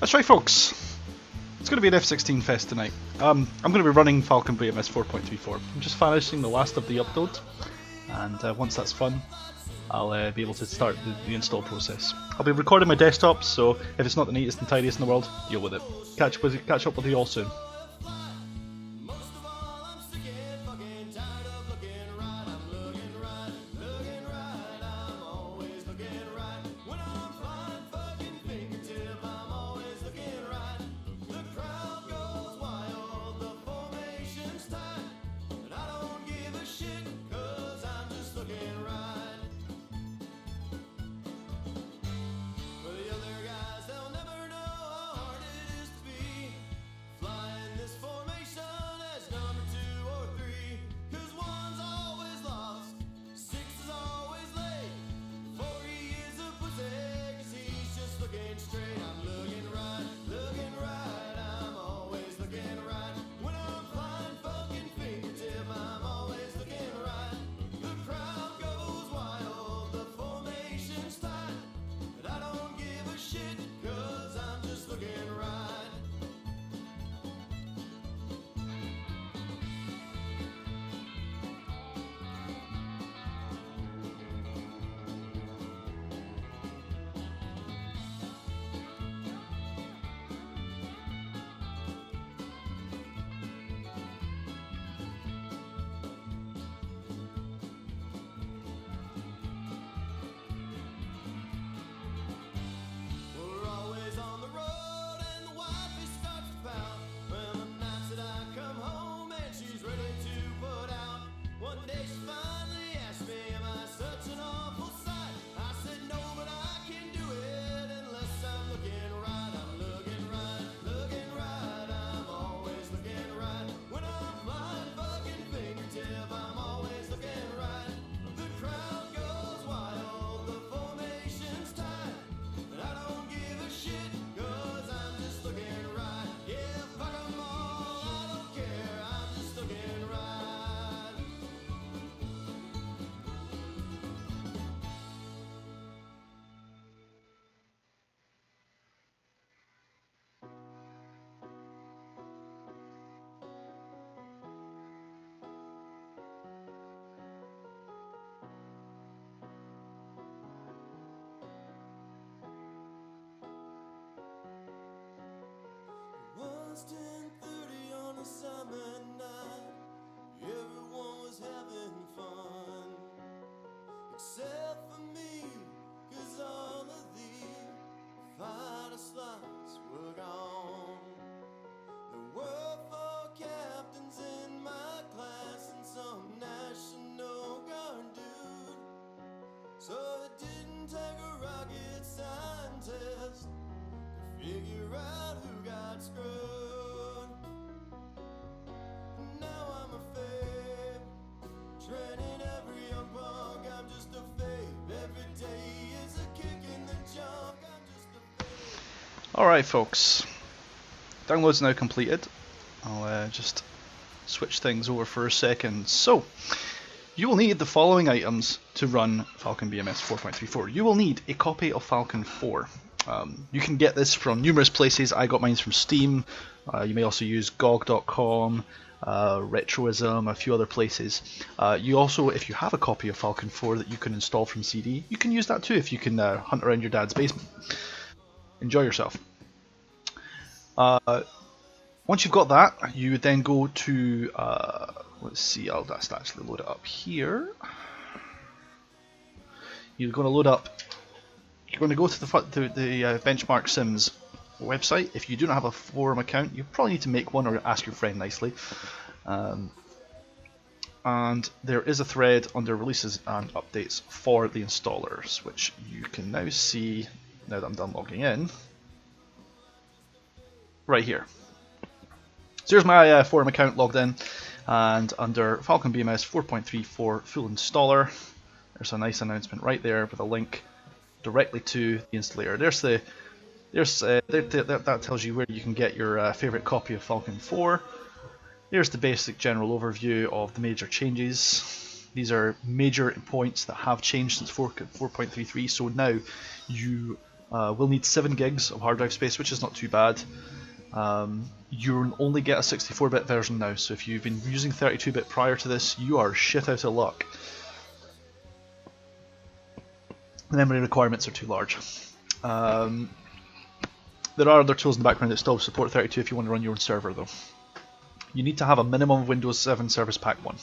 That's right, folks. It's going to be an F-16 fest tonight. I'm going to be running Falcon BMS 4.34. I'm just finishing the last of the upload, and once that's fun, I'll be able to start the install process. I'll be recording my desktop, so if it's not the neatest and tidiest in the world, deal with it. Catch up with you all soon. It's 10:30 on a summer night. Everyone was having fun, except for me, 'cause all of the fighter slots were gone. There were 4 captains in my class and some National Guard dude, so it didn't take a rocket scientist to figure out who got screwed. Now I'm a fave, training every young punk. I'm just a fave. Every day is a kick in the junk. I'm just a fave. Alright, folks. Download's now completed. I'll just switch things over for a second. So, you will need the following items to run Falcon BMS 4.34. You will need a copy of Falcon 4. You can get this from numerous places. I got mine from Steam. You may also use GOG.com, Retroism, a few other places. You also, if you have a copy of Falcon 4 that you can install from CD, you can use that too if you can hunt around your dad's basement. Enjoy yourself. Once you've got that, you would then go to, let's see, I'll just actually load it up here. You're going to load up. You're going to go to the Benchmark Sims website. If you do not have a forum account, you probably need to make one or ask your friend nicely. And there is a thread under releases and updates for the installers, which you can now see now that I'm done logging in. Right here. So here's my forum account logged in, and under Falcon BMS 4.34 full installer, there's a nice announcement right there with a link directly to the installer. That tells you where you can get your favorite copy of Falcon 4. Here's the basic general overview of the major changes. These are major points that have changed since 4.33. So now you We'll need 7 gigs of hard drive space, which is not too bad. You only get a 64-bit version now, so if you've been using 32-bit prior to this, you are shit out of luck. The memory requirements are too large. There are other tools in the background that still support 32 if you want to run your own server though. You need to have a minimum of Windows 7 Service Pack 1.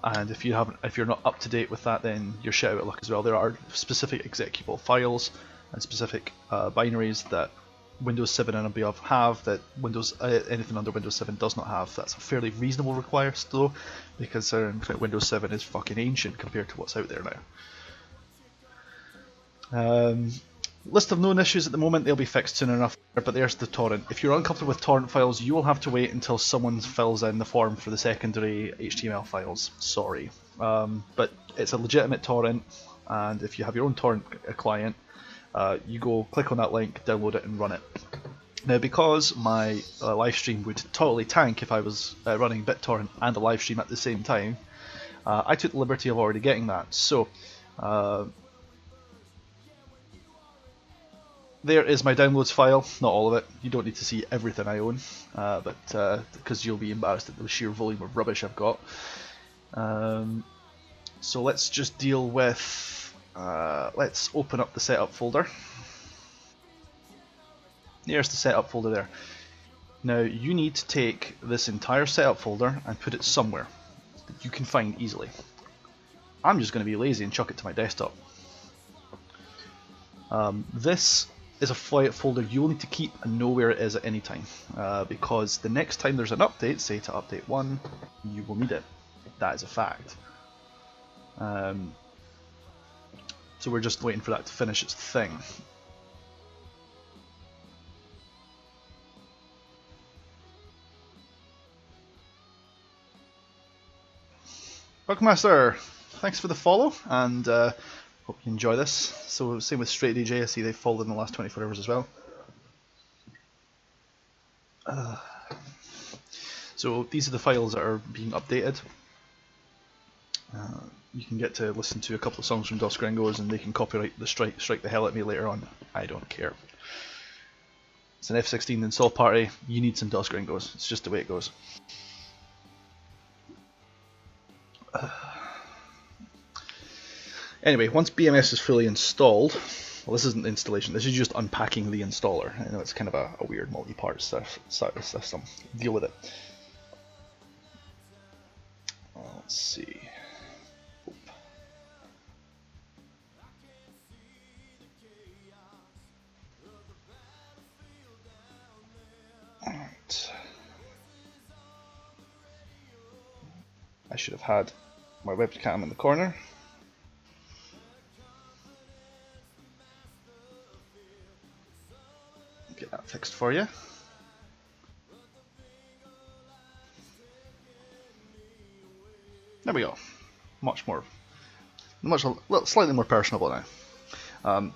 And if you're not up to date with that, then you're shit out of luck as well. There are specific executable files and specific binaries that Windows 7 and above have that anything under Windows 7 does not have. That's a fairly reasonable request though, because Windows 7 is fucking ancient compared to what's out there now. List of known issues at the moment, they'll be fixed soon enough, but there's the torrent. If you're uncomfortable with torrent files, you will have to wait until someone fills in the form for the secondary HTML files. Sorry. But it's a legitimate torrent, and if you have your own torrent client, you go click on that link, download it and run it. Now because my live stream would totally tank if I was running BitTorrent and a live stream at the same time, I took the liberty of already getting that. So there is my downloads file, not all of it. You don't need to see everything I own, but because you'll be embarrassed at the sheer volume of rubbish I've got. So let's just deal with, let's open up the setup folder. There's the setup folder there. Now you need to take this entire setup folder and put it somewhere that you can find easily. I'm just going to be lazy and chuck it to my desktop. This is a folder you will need to keep and know where it is at any time, because the next time there's an update, say to update 1, you will need it. That is a fact. So we're just waiting for that to finish its thing. Bugmaster, thanks for the follow, and hope you enjoy this. So same with Straight DJ, I see they've followed in the last 24 hours as well. So these are the files that are being updated. You can get to listen to a couple of songs from Dos Gringos and they can copyright the strike the hell at me later on. I don't care. It's an F16 install party, you need some Dos Gringos. It's just the way it goes. Anyway, once BMS is fully installed, well, this isn't the installation, this is just unpacking the installer. I know it's kind of a weird multi-part system. Deal with it. Let's see. Alright. I should have had my webcam in the corner. Get that fixed for you. There we go. Slightly more personable now.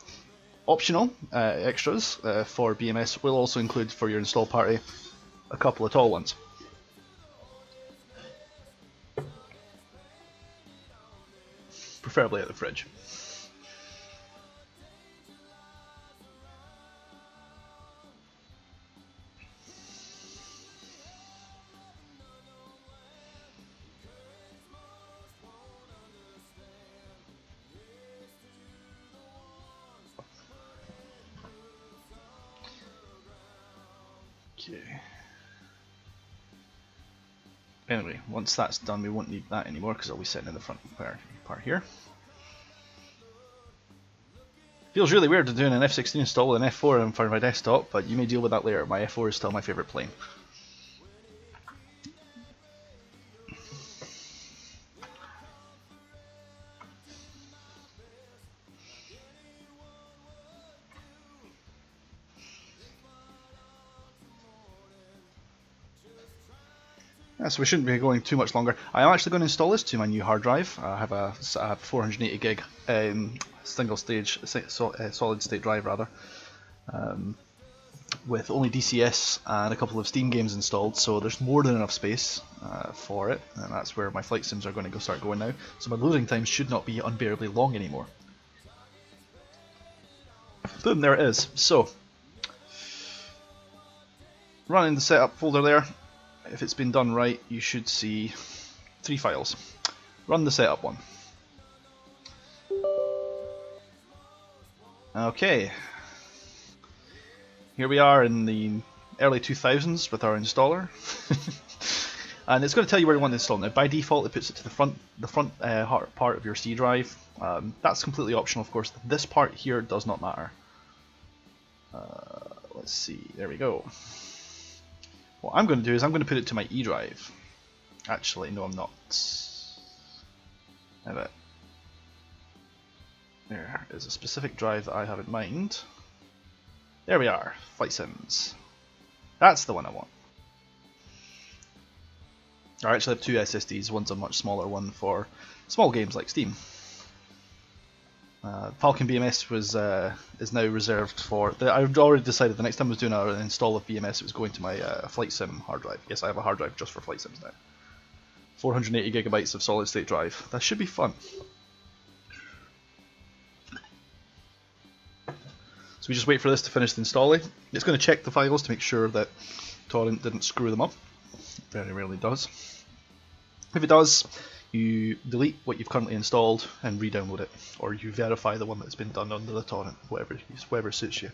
Optional extras for BMS will also include for your install party a couple of tall ones. Preferably at the fridge. Okay. Anyway, once that's done, we won't need that anymore because it'll be sitting in the front part here. Feels really weird to do an F16 install with an F4 in front of my desktop, but you may deal with that later. My F4 is still my favourite plane. So we shouldn't be going too much longer. I am actually going to install this to my new hard drive. I have a 480 gig single stage, solid state drive rather, with only DCS and a couple of Steam games installed, so there's more than enough space for it, and that's where my flight sims are going to start going now. So my loading times should not be unbearably long anymore. Boom, there it is. So, running the setup folder there. If it's been done right, you should see 3 files. Run the setup one. Okay. Here we are in the early 2000s with our installer. And it's going to tell you where you want to install. Now, by default, it puts it to the front part of your C drive. That's completely optional, of course. This part here does not matter. Let's see. There we go. What I'm going to do is I'm going to put it to my E drive. Actually, no, I'm not. There is a specific drive that I have in mind. There we are. Flight Sims. That's the one I want. I actually have 2 SSDs. One's a much smaller one for small games like Steam. Falcon BMS is now reserved for. I've already decided the next time I was doing an install of BMS, it was going to my Flight Sim hard drive. Yes, I have a hard drive just for Flight Sims now. 480 gigabytes of solid state drive. That should be fun. So we just wait for this to finish the installing. It's going to check the files to make sure that Torrent didn't screw them up. It very rarely does. If it does, you delete what you've currently installed and re-download it, or you verify the one that's been done under the torrent, whatever suits you.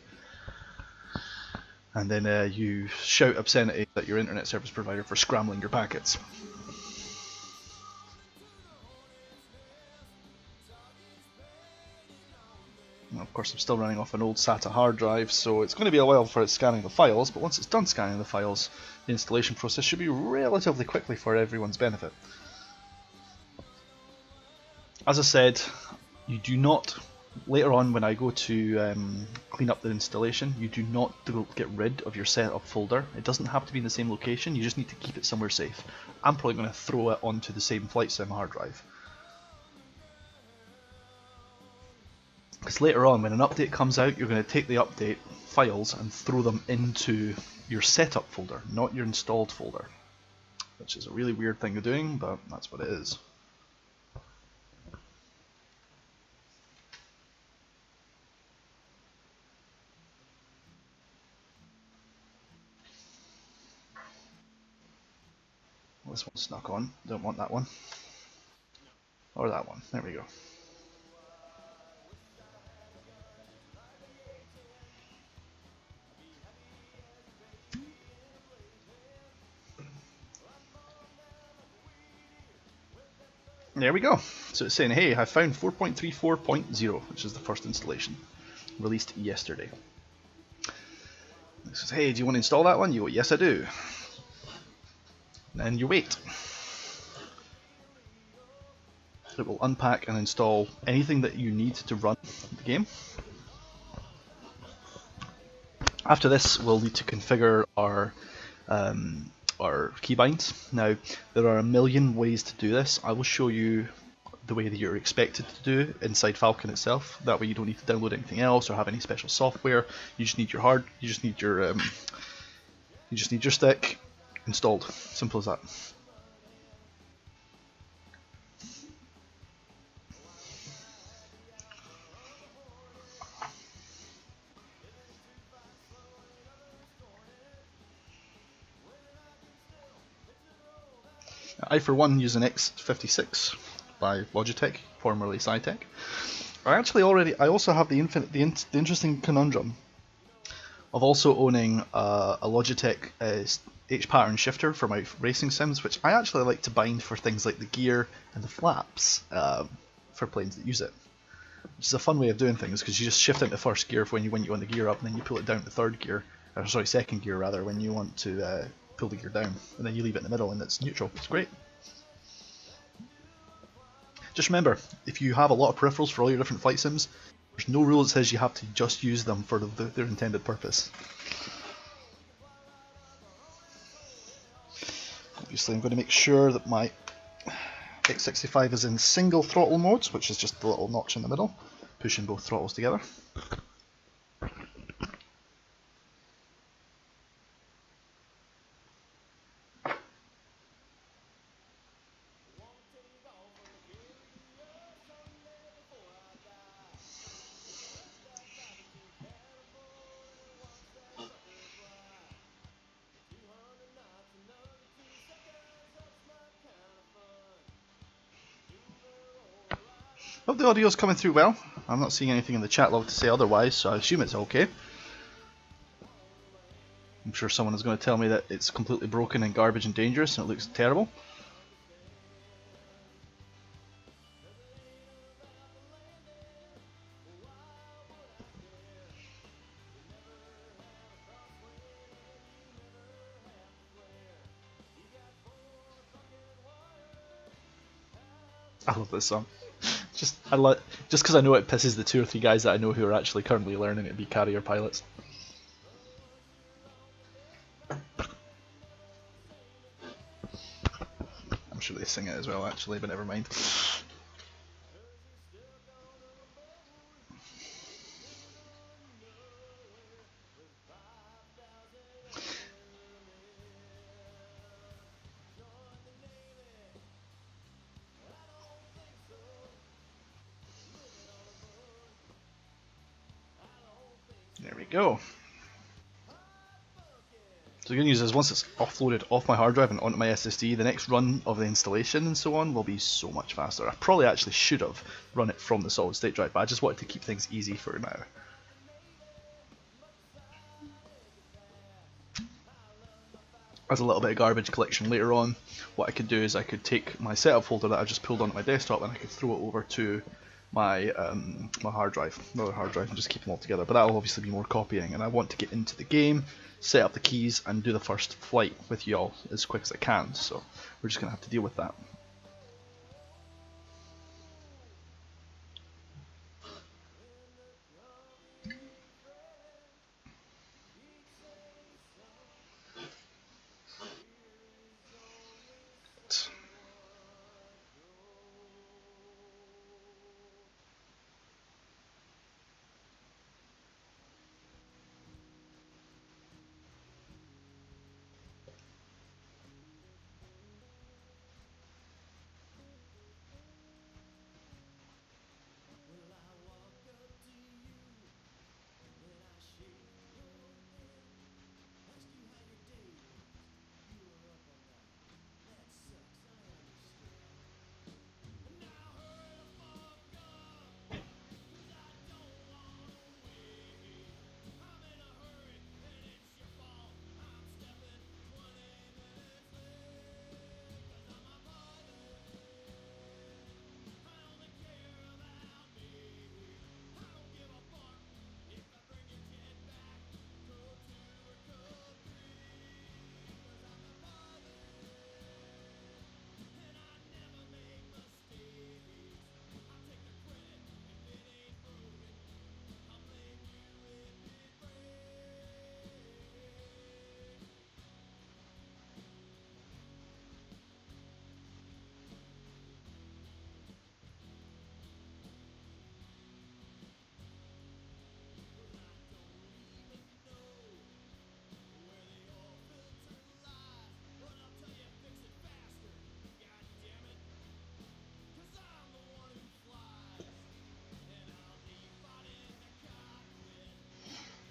And then you shout obscenity at your internet service provider for scrambling your packets. And of course, I'm still running off an old SATA hard drive, so it's going to be a while for it scanning the files, but once it's done scanning the files, the installation process should be relatively quickly for everyone's benefit. As I said, you do not, later on when I go to clean up the installation, you do not get rid of your setup folder. It doesn't have to be in the same location, you just need to keep it somewhere safe. I'm probably going to throw it onto the same Flight Sim hard drive. Because later on, when an update comes out, you're going to take the update files and throw them into your setup folder, not your installed folder. Which is a really weird thing of doing, but that's what it is. This one snuck on, don't want that one. Or that one, there we go. There we go. So it's saying, hey, I found 4.34.0, which is the first installation, released yesterday. It says, hey, do you want to install that one? You go, yes I do. And then you wait. It will unpack and install anything that you need to run the game. After this, we'll need to configure our keybinds. Now, there are a million ways to do this. I will show you the way that you're expected to do inside Falcon itself. That way, you don't need to download anything else or have any special software. You just need your your stick installed. Simple as that. I, for one, use an X56 by Logitech, formerly Cytec. I also have the interesting conundrum of also owning a Logitech H-pattern shifter for my racing sims, which I actually like to bind for things like the gear and the flaps for planes that use it. Which is a fun way of doing things, because you just shift into first gear when you want the gear up, and then you pull it down to third gear, or sorry, second gear rather, when you want to pull the gear down, and then you leave it in the middle and it's neutral. It's great. Just remember, if you have a lot of peripherals for all your different flight sims, there's no rule that says you have to just use them for their intended purpose. Obviously, I'm going to make sure that my X65 is in single throttle modes, which is just the little notch in the middle, pushing both throttles together. Hope the audio's coming through well. I'm not seeing anything in the chat log to say otherwise, so I assume it's okay. I'm sure someone is going to tell me that it's completely broken and garbage and dangerous and it looks terrible. I love this song. Just because I know it pisses the 2 or 3 guys that I know who are actually currently learning to be carrier pilots. I'm sure they sing it as well actually, but never mind. There we go. So the good news is once it's offloaded off my hard drive and onto my SSD, the next run of the installation and so on will be so much faster. I probably actually should have run it from the solid state drive, but I just wanted to keep things easy for now. As a little bit of garbage collection later on, what I could do is I could take my setup folder that I just pulled onto my desktop and I could throw it over to my my hard drive, another hard drive, and just keep them all together. But that will obviously be more copying, and I want to get into the game, set up the keys, and do the first flight with y'all as quick as I can. So we're just gonna have to deal with that.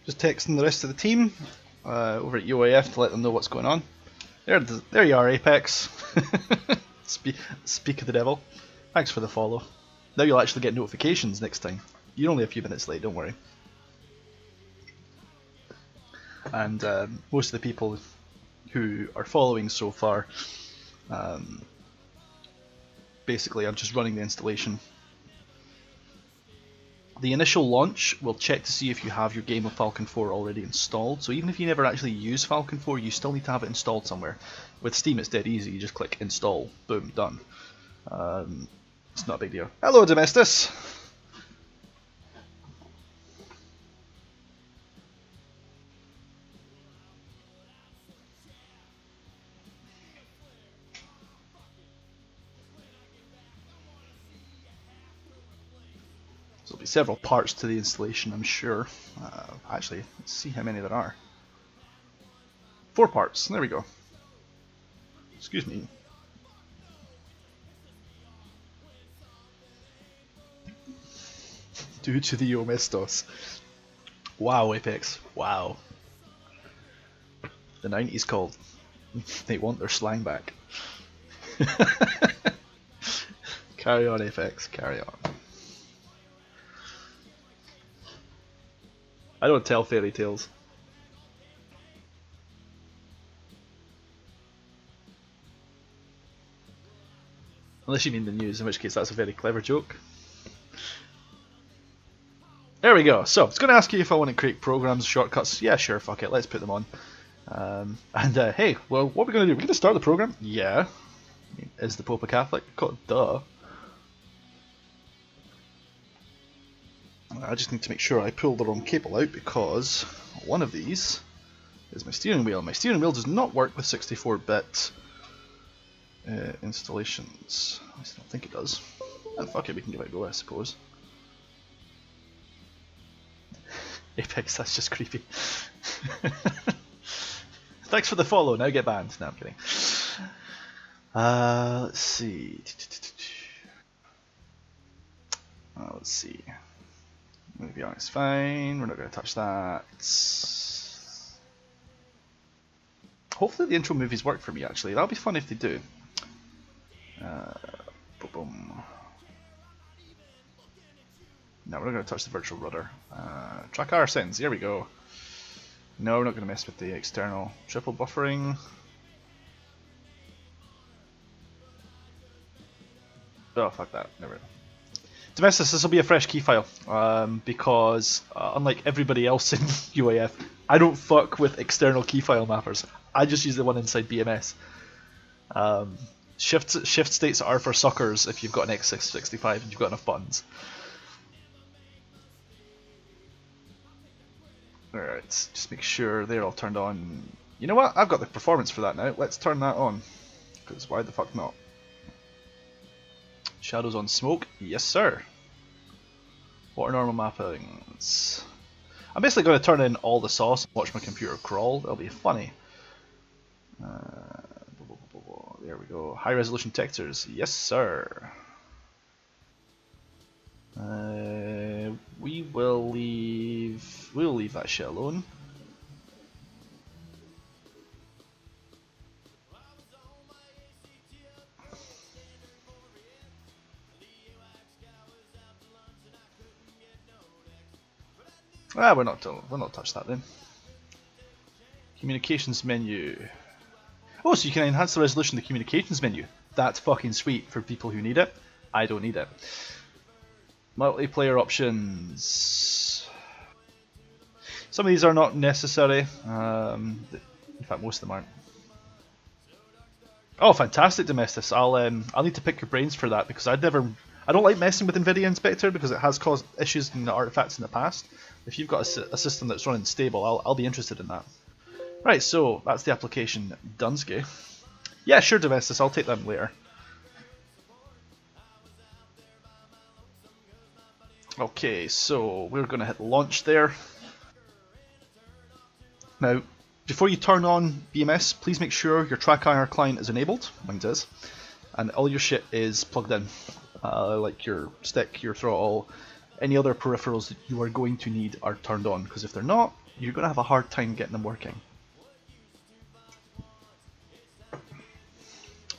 Just texting the rest of the team over at UAF to let them know what's going on. There you are, Apex. Speak of the devil. Thanks for the follow. Now you'll actually get notifications next time. You're only a few minutes late, don't worry. And most of the people who are following so far, basically I'm just running the installation. The initial launch will check to see if you have your game with Falcon 4 already installed, so even if you never actually use Falcon 4, you still need to have it installed somewhere. With Steam it's dead easy, you just click install, boom, done. It's not a big deal. Hello Domestus! There'll be several parts to the installation, I'm sure. Actually, let's see how many there are. 4 parts, there we go. Excuse me. Due to the Omestos. Wow, Apex. Wow. The 90s called. They want their slang back. Carry on, Apex. Carry on. I don't tell fairy tales. Unless you mean the news, in which case that's a very clever joke. There we go. So, it's going to ask you if I want to create programs, shortcuts. Yeah, sure, fuck it, let's put them on. Hey, well, what are we going to do? We're going to start the program? Yeah. I mean, is the Pope a Catholic? Duh. I just need to make sure I pull the wrong cable out because one of these is my steering wheel. My steering wheel does not work with 64-bit installations. At least I don't think it does. Oh, fuck it, we can give it a go, I suppose. Apex, that's just creepy. Thanks for the follow, now get banned. No, I'm kidding. Let's see. Let's see. Movie on is fine, we're not going to touch that. Hopefully the intro movies work for me actually, that'll be fun if they do. Boom. No, we're not going to touch the virtual rudder. Track R settings, here we go. No, we're not going to mess with the external triple buffering. Oh, fuck that, never. Domestic, this will be a fresh key file, because unlike everybody else in UAF, I don't fuck with external key file mappers. I just use the one inside BMS. Shift states are for suckers if you've got an X665 and you've got enough buttons. Alright, just make sure they're all turned on. You know what? I've got the performance for that now. Let's turn that on. Because why the fuck not? Shadows on smoke? Yes, sir. What are normal mappings? I'm basically going to turn in all the sauce and watch my computer crawl. That'll be funny. There we go. High resolution textures. Yes, sir. We'll leave that shit alone. We're not touch that then. Communications menu. Oh, so you can enhance the resolution of the communications menu. That's fucking sweet for people who need it. I don't need it. Multiplayer options. Some of these are not necessary. In fact, most of them aren't. Oh, fantastic, Domestic. I'll need to pick your brains for that because I don't like messing with NVIDIA Inspector because it has caused issues in the artifacts in the past. If you've got a system that's running stable, I'll be interested in that. Right, so that's the application Dunsky. Yeah, sure, Domestic. I'll take them later. Okay, so we're going to hit launch there. Now, before you turn on BMS, please make sure your TrackIR client is enabled, mine is, and all your shit is plugged in, like your stick, your throttle, any other peripherals that you are going to need are turned on, because if they're not, you're going to have a hard time getting them working.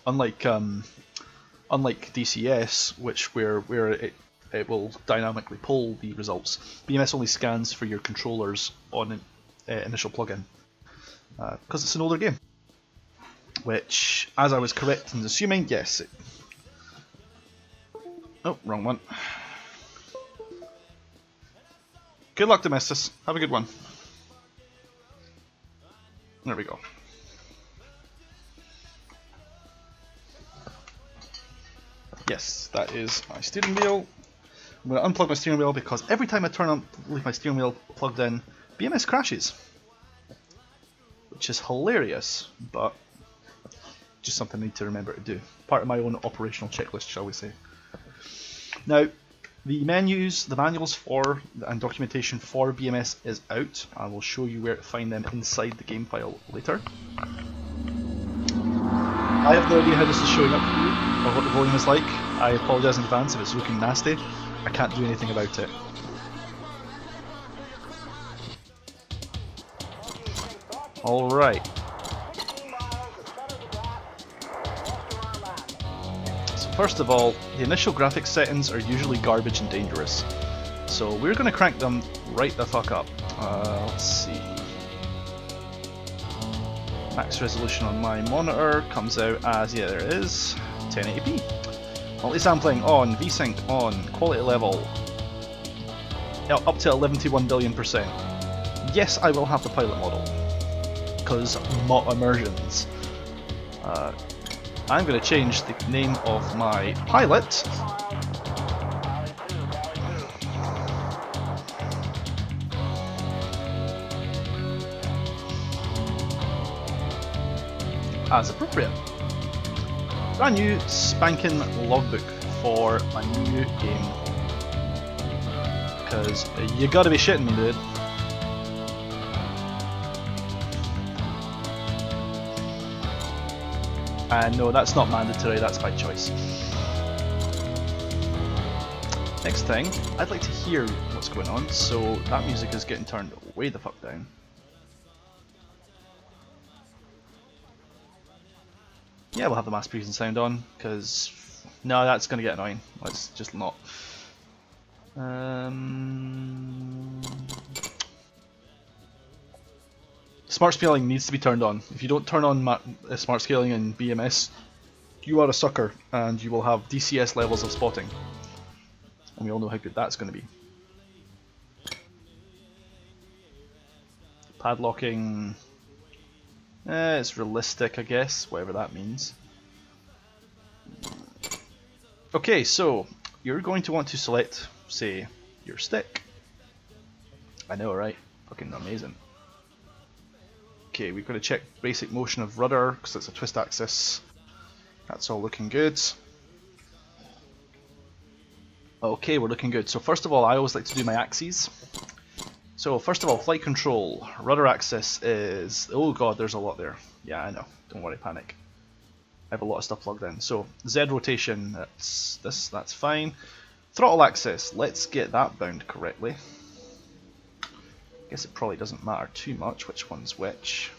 Unlike DCS, where it will dynamically pull the results, BMS only scans for your controllers on initial plugin, because it's an older game. Which, as I was correct in assuming, yes. Oh, wrong one. Good luck, Domestic. Have a good one. There we go. Yes, that is my steering wheel. I'm going to unplug my steering wheel because every time I leave my steering wheel plugged in, BMS crashes. Which is hilarious, but just something I need to remember to do. Part of my own operational checklist, shall we say. Now, the manuals for and documentation for BMS is out. I will show you where to find them inside the game file later. I have no idea how this is showing up for you, or what the volume is like. I apologise in advance if it's looking nasty. I can't do anything about it. Alright. So first of all, the initial graphics settings are usually garbage and dangerous. So we're going to crank them right the fuck up. Let's see. Max resolution on my monitor comes out as, yeah, there it is, 1080p. Multi-sampling on, VSync on, quality level up to 11 billion%. Yes, I will have the pilot model, because mod immersions. I'm going to change the name of my pilot as appropriate. Brand new spanking logbook for my new game. Because you gotta be shitting me, dude. And no, that's not mandatory, that's by choice. Next thing, I'd like to hear what's going on, so that music is getting turned way the fuck down. Yeah, we'll have the mass producing sound on, because no, that's going to get annoying. Let's just not. Smart scaling needs to be turned on. If you don't turn on smart scaling in BMS, you are a sucker, and you will have DCS levels of spotting. And we all know how good that's going to be. Padlocking. It's realistic, I guess, whatever that means. Okay, so you're going to want to select, say, your stick. I know, right? Fucking amazing. Okay, we've got to check basic motion of rudder, because it's a twist axis. That's all looking good. Okay, we're looking good. So first of all, I always like to do my axes. So first of all, flight control. Rudder axis is... oh god, there's a lot there. Yeah, I know. Don't worry, panic. I have a lot of stuff plugged in. So Z rotation, that's fine. Throttle axis, let's get that bound correctly. I guess it probably doesn't matter too much which one's which.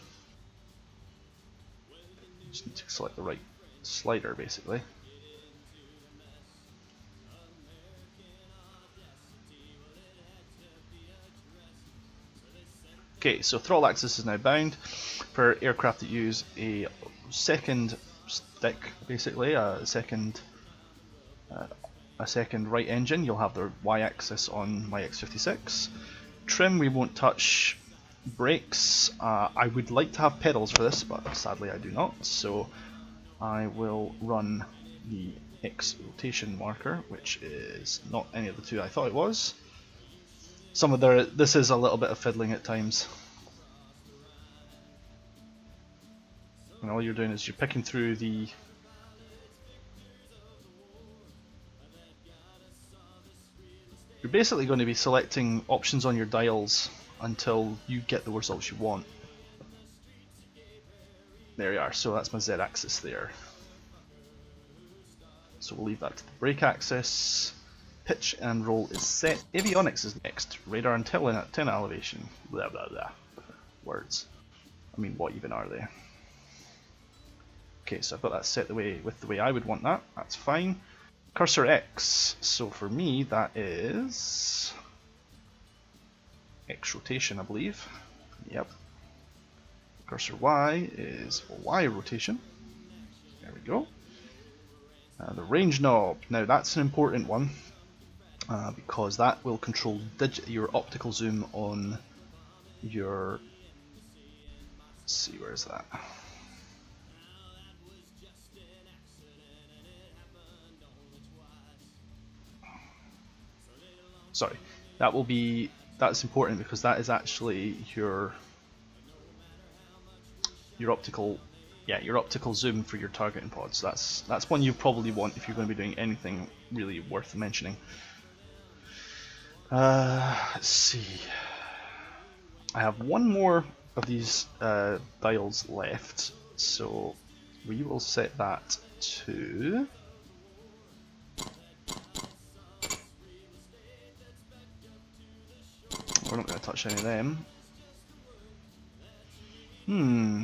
Just need to select the right slider, basically. Okay, so throttle axis is now bound. For aircraft that use a second stick, basically a second right engine, you'll have the Y-axis on my X56. Trim, we won't touch. Brakes, I would like to have pedals for this, but sadly I do not. So I will run the X rotation marker, which is not any of the two I thought it was. This is a little bit of fiddling at times. And all you're doing is you're picking through the... you're basically going to be selecting options on your dials until you get the results you want. There you are, so that's my Z axis there. So we'll leave that to the brake axis. Pitch and roll is set. Avionics is next. Radar and 10 elevation. Blah blah blah. Words. I mean, what even are they? Okay, so I've got that set the way I would want that. That's fine. Cursor X. So for me, that is X rotation, I believe. Yep. Cursor Y is Y rotation. There we go. The range knob. Now that's an important one. Because that will control your optical zoom on your... let's see, where is that? Sorry, that's important because that is actually your optical zoom for your targeting pods. That's one you probably want if you're going to be doing anything really worth mentioning. Let's see. I have one more of these dials left, so we will set that to... we're not going to touch any of them.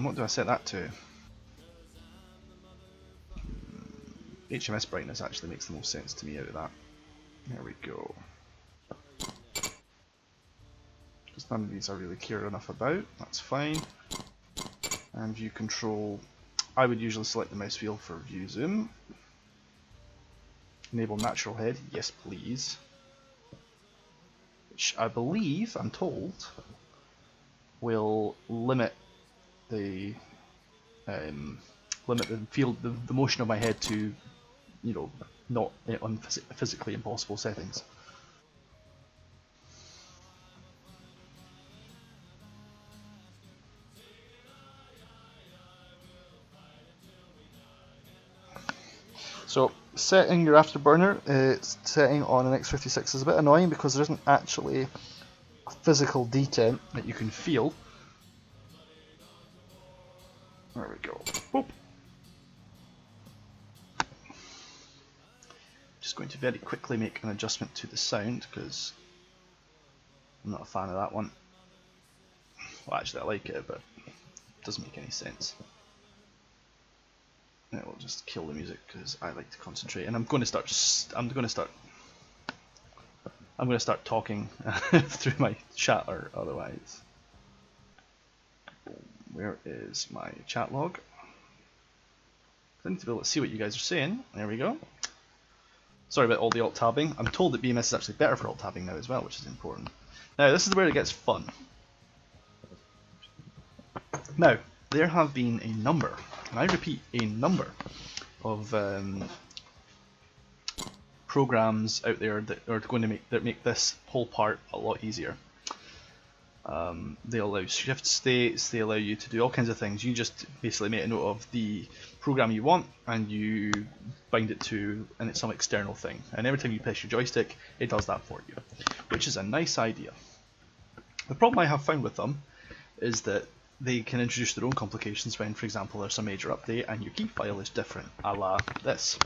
What do I set that to? HMS brightness actually makes the most sense to me out of that. There we go. none of these I really care enough about. That's fine. And view control, I would usually select the mouse wheel for view zoom. Enable natural head, yes please. Which I believe, I'm told, will limit the field, the motion of my head to, you know, not on physically impossible settings. So setting your afterburner, setting on an X56 is a bit annoying because there isn't actually a physical detent that you can feel. There we go. Boop. Just going to very quickly make an adjustment to the sound because I'm not a fan of that one. Well, actually I like it, but it doesn't make any sense. It will just kill the music because I like to concentrate, and I'm going to start talking through my chat or otherwise. Where is my chat log? I need to be able to see what you guys are saying. There we go. Sorry about all the alt tabbing. I'm told that BMS is actually better for alt tabbing now as well, which is important. Now this is where it gets fun. Now there have been a number, and I repeat, a number of programs out there that are going to make this whole part a lot easier. They allow shift states, they allow you to do all kinds of things. You just basically make a note of the program you want and you bind it to some external thing. And every time you press your joystick, it does that for you, which is a nice idea. The problem I have found with them is that they can introduce their own complications when, for example, there's a major update and your key file is different, a la this.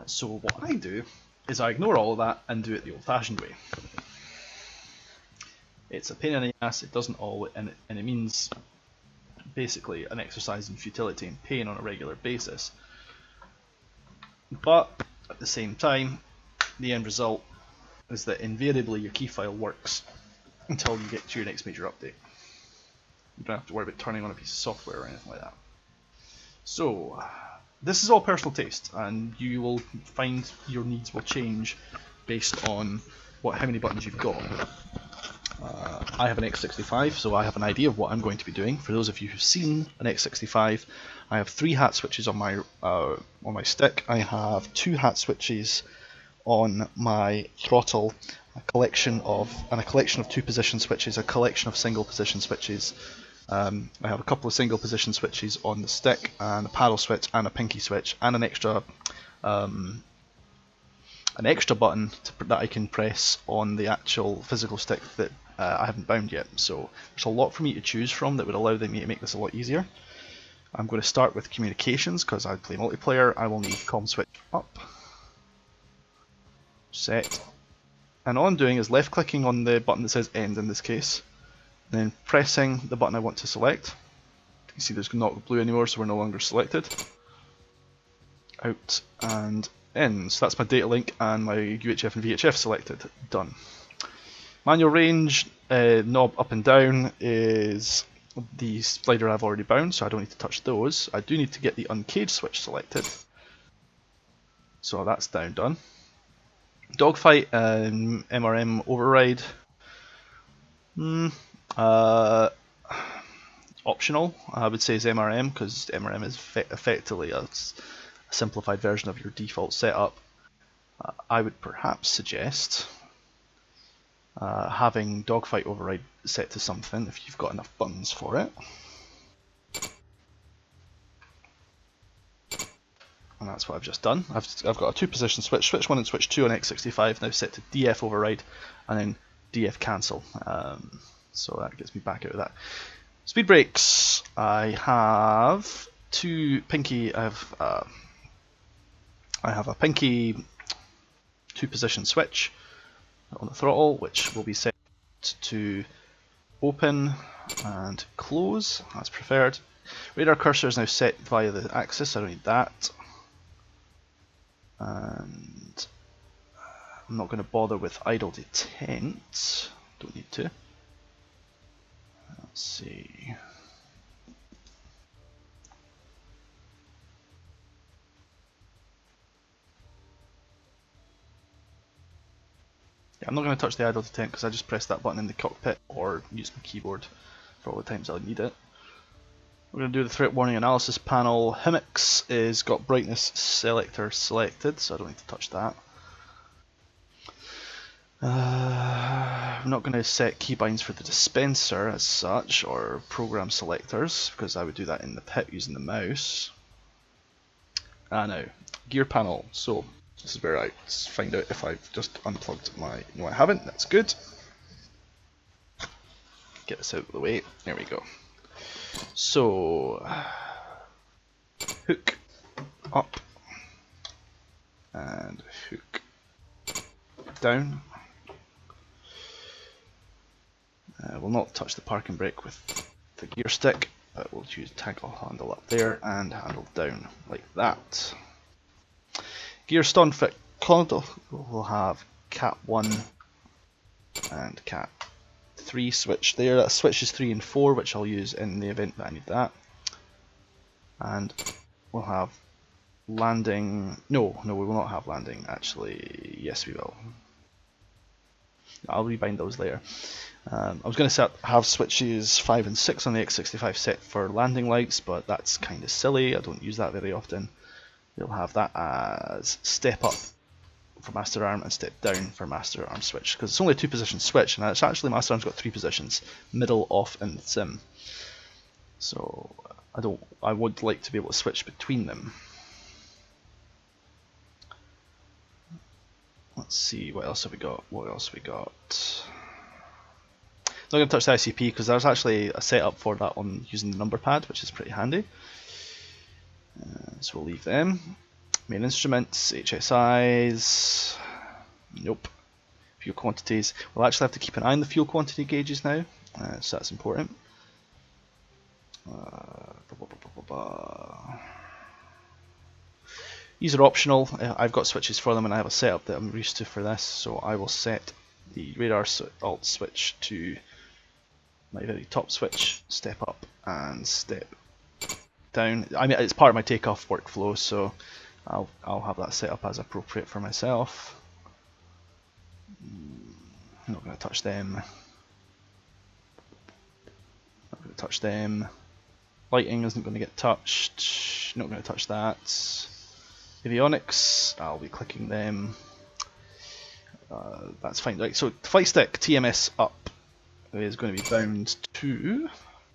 So what I do is I ignore all of that and do it the old-fashioned way. It's a pain in the ass, it doesn't all, and it means basically an exercise in futility and pain on a regular basis. But at the same time, the end result is that invariably your key file works until you get to your next major update. You don't have to worry about turning on a piece of software or anything like that. So, this is all personal taste, and you will find your needs will change based on how many buttons you've got. I have an X65, so I have an idea of what I'm going to be doing. For those of you who've seen an X65, I have 3 hat switches on my stick. I have 2 hat switches on my throttle, a collection of 2 position switches, a collection of single position switches. I have a couple of single position switches on the stick, and a paddle switch, and a pinky switch, and an extra button that I can press on the actual physical stick that I haven't bound yet. So there's a lot for me to choose from that would allow me to make this a lot easier. I'm going to start with communications because I play multiplayer. I will need comm switch up, set, and all I'm doing is left clicking on the button that says end in this case, then pressing the button I want to select. You see there's not blue anymore, so we're no longer selected. Out and in. So that's my data link and my UHF and VHF selected. Done. Manual range, knob up and down is the slider I've already bound, so I don't need to touch those. I do need to get the uncaged switch selected. So that's down done. Dogfight and MRM override. Optional, I would say, is MRM, because MRM is effectively a simplified version of your default setup. I would perhaps suggest having Dogfight override set to something if you've got enough buttons for it. And that's what I've just done. I've got a 2 position switch, switch 1 and switch 2 on X65 now set to DF override and then DF cancel. So that gets me back out of that. Speed brakes. I have 2 pinky. I have a pinky 2 position switch on the throttle, which will be set to open and close as preferred. Radar cursor is now set via the axis, I don't need that. And I'm not going to bother with idle detent. Don't need to. Let's see. Yeah, I'm not going to touch the idle detent because I just pressed that button in the cockpit or use my keyboard for all the times I'll need it. We're going to do the threat warning analysis panel. HIMX is got brightness selector selected, so I don't need to touch that. I'm not going to set keybinds for the dispenser as such, or program selectors, because I would do that in the pit using the mouse. Now, gear panel. So this is where I find out if I've just unplugged my... No, I haven't. That's good. Get this out of the way. There we go. So, hook up and hook down. We'll not touch the parking brake with the gear stick, but we'll choose tackle handle up there and handle down like that. Gear stun fit condo will have cat 1 and cat 3 switch there. That switches 3 and 4, which I'll use in the event that I need that. And we'll have landing. No, we will not have landing. Actually, yes, we will. I'll rebind those later. I was going to have switches 5 and 6 on the X65 set for landing lights, but that's kind of silly. I don't use that very often. We'll have that as step up for master arm and step down for master arm switch, because it's only a 2-position switch, and it's actually master arm's got 3 positions: middle, off, and sim. So I would like to be able to switch between them. Let's see, what else have we got? Not going to touch the ICP because there's actually a setup for that on using the number pad, which is pretty handy. So we'll leave them. Main instruments, HSIs, nope. Fuel quantities. We'll actually have to keep an eye on the fuel quantity gauges now, so that's important. These are optional. I've got switches for them and I have a setup that I'm used to for this, so I will set the radar alt switch to my very top switch, step up and step down. I mean, it's part of my takeoff workflow, so I'll have that set up as appropriate for myself. I'm not going to touch them. Not going to touch them. Lighting isn't going to get touched. Not going to touch that. Avionics, I'll be clicking them. That's fine. Right, so flight stick TMS up is going to be bound to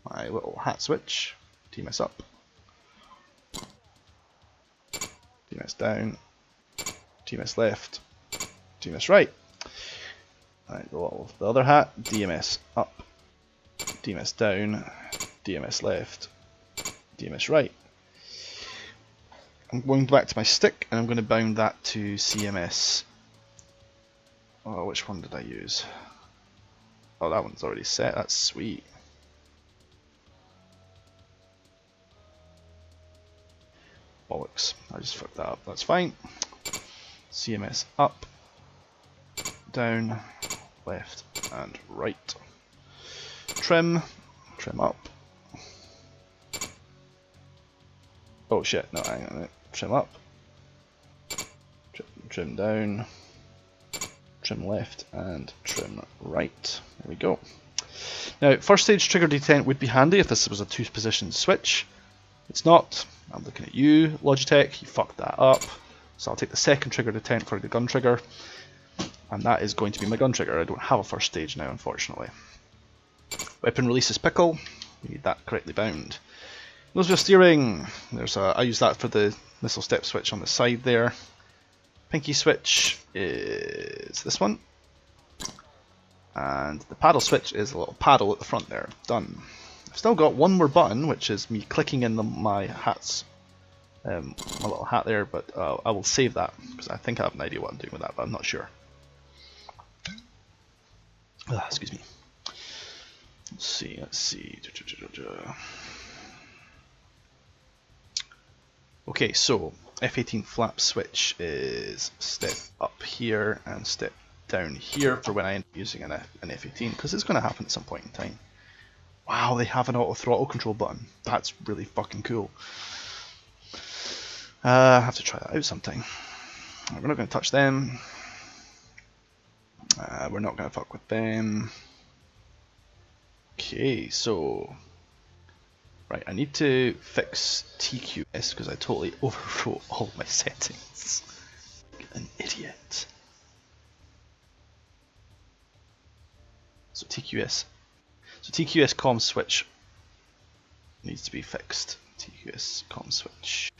my little hat switch. TMS up, TMS down, TMS left, TMS right. Right, the other hat, DMS up, DMS down, DMS left, DMS right. I'm going back to my stick and I'm going to bound that to CMS. Oh, which one did I use? Oh, that one's already set. That's sweet. Bollocks. I just fucked that up. That's fine. CMS up, down, left, and right. Trim up. Oh shit, no, hang on a minute. Trim up, trim down, trim left, and trim right. There we go. Now, first stage trigger detent would be handy if this was a 2-position switch. It's not. I'm looking at you, Logitech, you fucked that up. So I'll take the second trigger detent for the gun trigger, and that is going to be my gun trigger. I don't have a first stage now, unfortunately. Weapon releases pickle. We need that correctly bound. Nose wheel steering. I use that for the missile step switch on the side there. Pinky switch is this one, and the paddle switch is a little paddle at the front there. Done. I've still got one more button, which is me clicking in my hats, my little hat there, but I will save that because I think I have an idea what I'm doing with that, but I'm not sure. Excuse me. Let's see. Okay, so F18 flap switch is step up here and step down here for when I end up using an F18, because it's going to happen at some point in time. Wow, they have an auto throttle control button. That's really fucking cool. I have to try that out sometime. We're not going to touch them. We're not going to fuck with them. Okay, so... Right, I need to fix TQS because I totally overwrote all my settings. An idiot. So TQS comm switch needs to be fixed. TQS comm switch.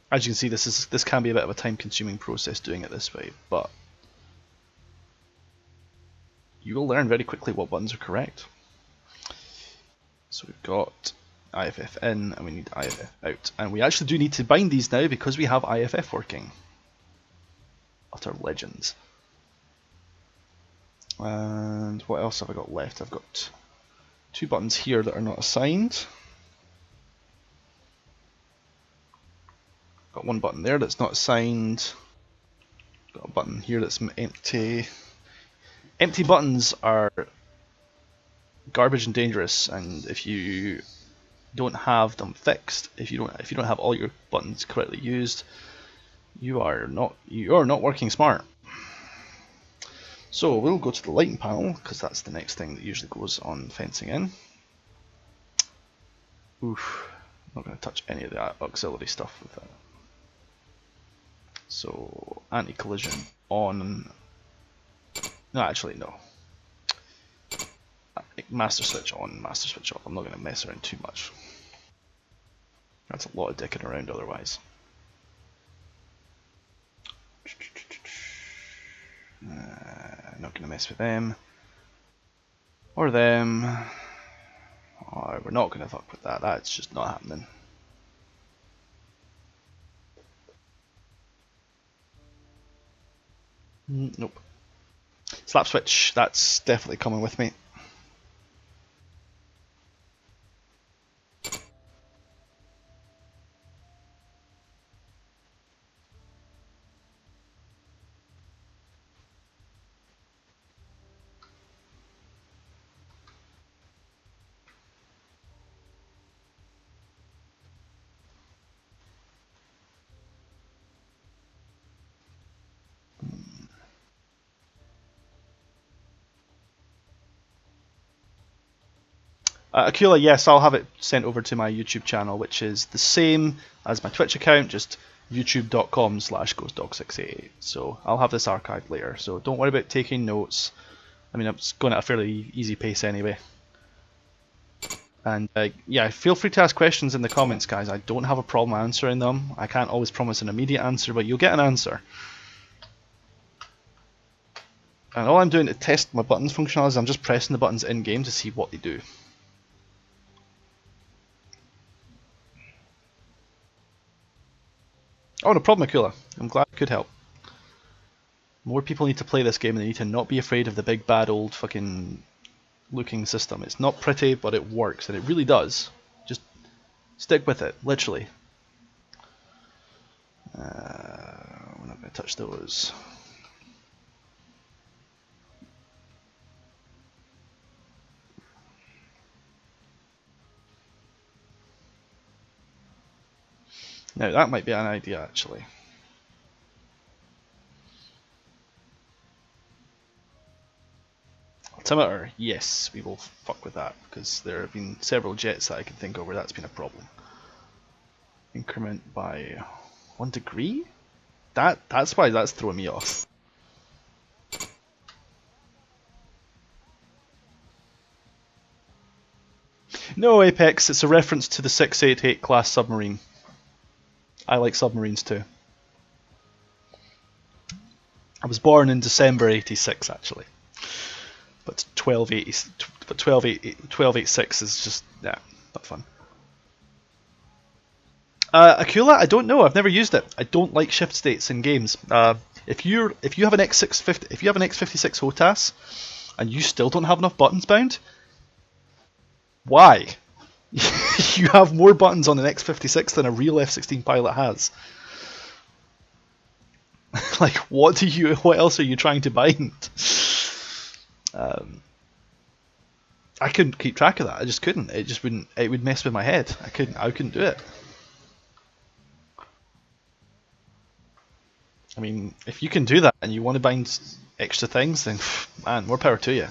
As you can see, this can be a bit of a time-consuming process doing it this way, but you will learn very quickly what buttons are correct. So we've got IFF in and we need IFF out, and we actually do need to bind these now because we have IFF working. Utter legends. And what else have I got left? I've got 2 buttons here that are not assigned. Got 1 button there that's not assigned. Got a button here that's empty. Empty buttons are garbage and dangerous, and if you don't have them fixed, if you don't have all your buttons correctly used, you are not working smart. So we'll go to the lighting panel because that's the next thing that usually goes on fencing in. Oof, not going to touch any of the auxiliary stuff with that. So anti-collision on. No, actually no. Master switch on, master switch off. I'm not going to mess around too much. That's a lot of dicking around otherwise. Not going to mess with them. Or them. Oh, we're not going to fuck with that. That's just not happening. Nope. Slap switch, that's definitely coming with me. Aquila, yes, I'll have it sent over to my YouTube channel, which is the same as my Twitch account, just youtube.com/ghostdog688. So I'll have this archived later, so don't worry about taking notes. I mean, I'm going at a fairly easy pace anyway. And yeah, feel free to ask questions in the comments, guys. I don't have a problem answering them. I can't always promise an immediate answer, but you'll get an answer. And all I'm doing to test my buttons functionality is I'm just pressing the buttons in-game to see what they do. Oh, no problem, Akula. I'm glad I could help. More people need to play this game and they need to not be afraid of the big bad old fucking looking system. It's not pretty, but it works, and it really does. Just stick with it, literally. We're not going to touch those. Now that might be an idea actually. Altimeter, yes, we will fuck with that because there have been several jets that I can think of where that's been a problem. Increment by 1 degree? That's why that's throwing me off. No, Apex, it's a reference to the 688 class submarine. I like submarines too. I was born in December '86 actually, but 1286 is just not fun. Aquila, I don't know. I've never used it. I don't like shift states in games. If you have an X650, if you have an X56 HOTAS, and you still don't have enough buttons bound, why? You have more buttons on an X56 than a real F-16 pilot has. Like, what else are you trying to bind? I couldn't keep track of that. I just couldn't. It just wouldn't. It would mess with my head. I couldn't do it. I mean, if you can do that and you want to bind extra things, then man, more power to you.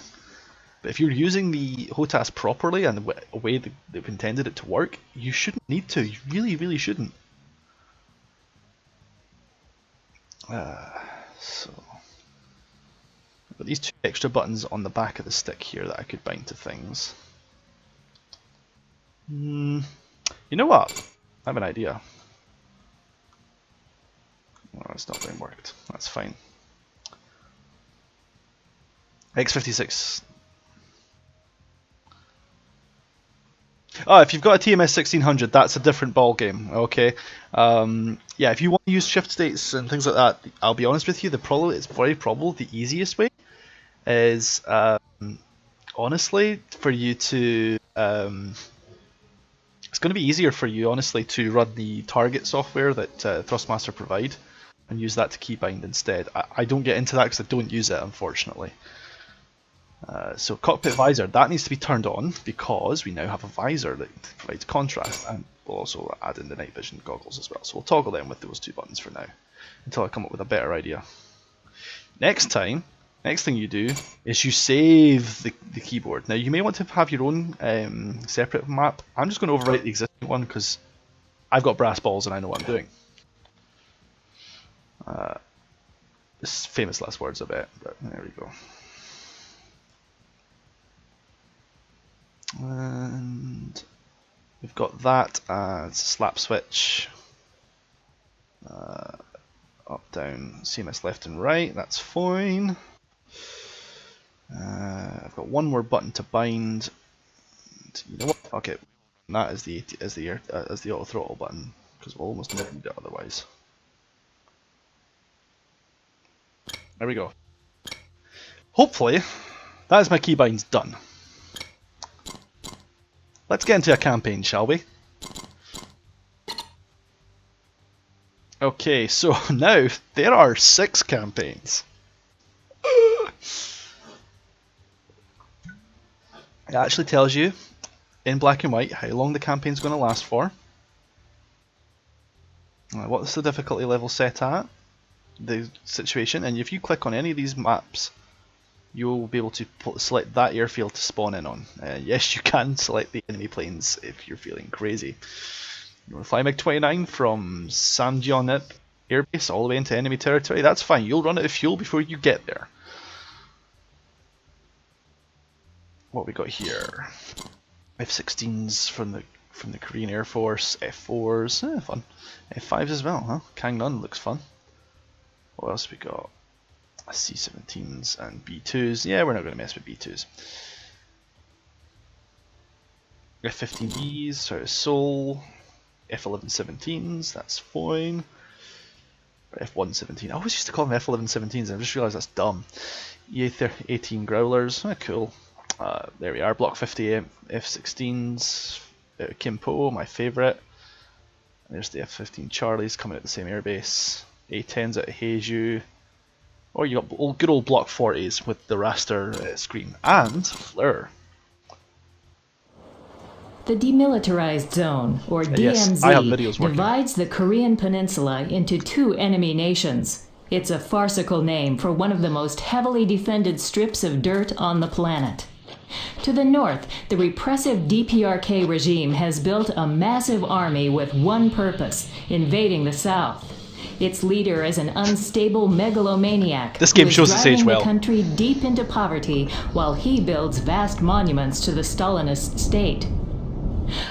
But if you're using the HOTAS properly and the way they've intended it to work, you shouldn't need to. You really, really shouldn't. So, I've got these 2 extra buttons on the back of the stick here that I could bind to things. You know what? I have an idea. Oh, it's not being worked. That's fine. X56. Oh, if you've got a TMS 1600, that's a different ball game. Okay. Yeah, if you want to use shift states and things like that, I'll be honest with you. It's very probable the easiest way is honestly for you to. It's going to be easier for you, honestly, to run the target software that Thrustmaster provide and use that to keybind instead. I don't get into that because I don't use it, unfortunately. So cockpit visor, that needs to be turned on because we now have a visor that provides contrast, and we'll also add in the night vision goggles as well. So we'll toggle them with those 2 buttons for now until I come up with a better idea. Next thing you do is you save the keyboard. Now you may want to have your own separate map. I'm just going to overwrite the existing one because I've got brass balls and I know what I'm doing. This famous last words, I bet, but there we go. And we've got that as slap switch, up, down, CMS left and right, that's fine. I've got one more button to bind. You know what? Okay, that is the auto throttle button because we'll almost never need it otherwise. There we go. Hopefully, that is my keybinds done. Let's get into a campaign, shall we? Okay, so now there are 6 campaigns. It actually tells you in black and white how long the campaign's going to last for. What's the difficulty level set at? The situation, and if you click on any of these maps, you'll be able to select that airfield to spawn in on. Yes, you can select the enemy planes if you're feeling crazy. You want to fly MiG-29 from Samjeon Airbase all the way into enemy territory? That's fine, you'll run out of fuel before you get there. What we got here? F-16s from the Korean Air Force, F-4s, fun. F-5s as well, huh? Kangnan looks fun. What else we got? C-17s and B-2s. Yeah, we're not going to mess with B-2s. F-15Es, sorry, Seoul. F-11-17s, that's fine. F-117. I always used to call them F-11-17s, I just realised that's dumb. E-18 Growlers, cool. There we are, Block 50 F-16s. Kimpo, my favourite. There's the F-15 Charlies coming at the same airbase. A-10s out of Haeju. Or you got good old Block 40s with the raster screen. And Fleur. The Demilitarized Zone, or DMZ, yes, divides the Korean peninsula into 2 enemy nations. It's a farcical name for one of the most heavily defended strips of dirt on the planet. To the north, the repressive DPRK regime has built a massive army with one purpose: invading the south. Its leader is an unstable megalomaniac this game shows its age well. The country deep into poverty while he builds vast monuments to the Stalinist state.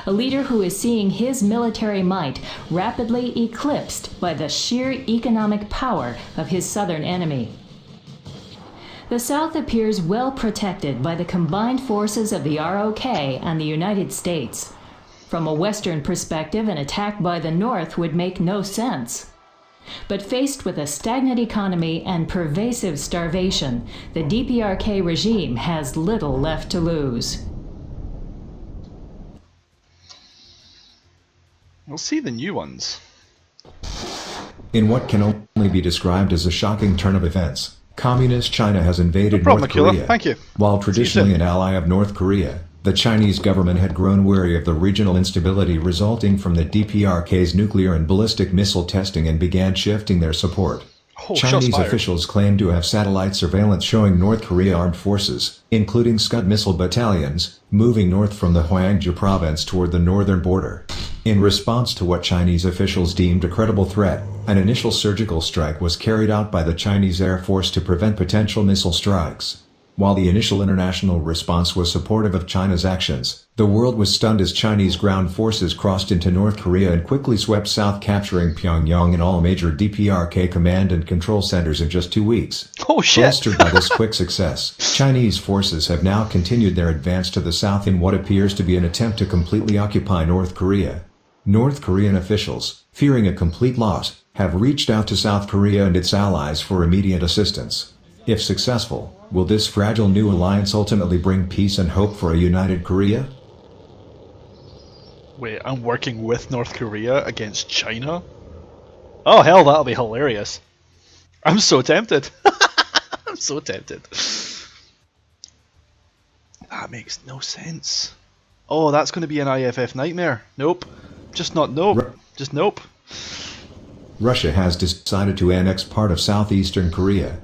A leader who is seeing his military might rapidly eclipsed by the sheer economic power of his southern enemy. The South appears well protected by the combined forces of the ROK and the United States. From a Western perspective, an attack by the North would make no sense. But faced with a stagnant economy and pervasive starvation, the DPRK regime has little left to lose. We'll see the new ones. In what can only be described as a shocking turn of events, Communist China has invaded No problem, North Akila. Korea. Thank you. While See you traditionally soon. an ally of North Korea, the Chinese government had grown wary of the regional instability resulting from the DPRK's nuclear and ballistic missile testing and began shifting their support. Oh, shots Chinese fired. officials claim to have satellite surveillance showing North Korea armed forces, including Scud missile battalions, moving north from the Hwangju province toward the northern border. In response to what Chinese officials deemed a credible threat, an initial surgical strike was carried out by the Chinese Air Force to prevent potential missile strikes. While the initial international response was supportive of China's actions, the world was stunned as Chinese ground forces crossed into North Korea and quickly swept south, capturing Pyongyang and all major DPRK command and control centers in just 2 weeks. Oh shit! Bolstered by this quick success, Chinese forces have now continued their advance to the south in what appears to be an attempt to completely occupy North Korea. North Korean officials, fearing a complete loss, have reached out to South Korea and its allies for immediate assistance. If successful, will this fragile new alliance ultimately bring peace and hope for a united Korea? Wait, I'm working with North Korea against China? Oh hell, that'll be hilarious. I'm so tempted. I'm so tempted. That makes no sense. Oh, that's going to be an IFF nightmare. Nope. Just not nope. Just nope. Russia has decided to annex part of southeastern Korea.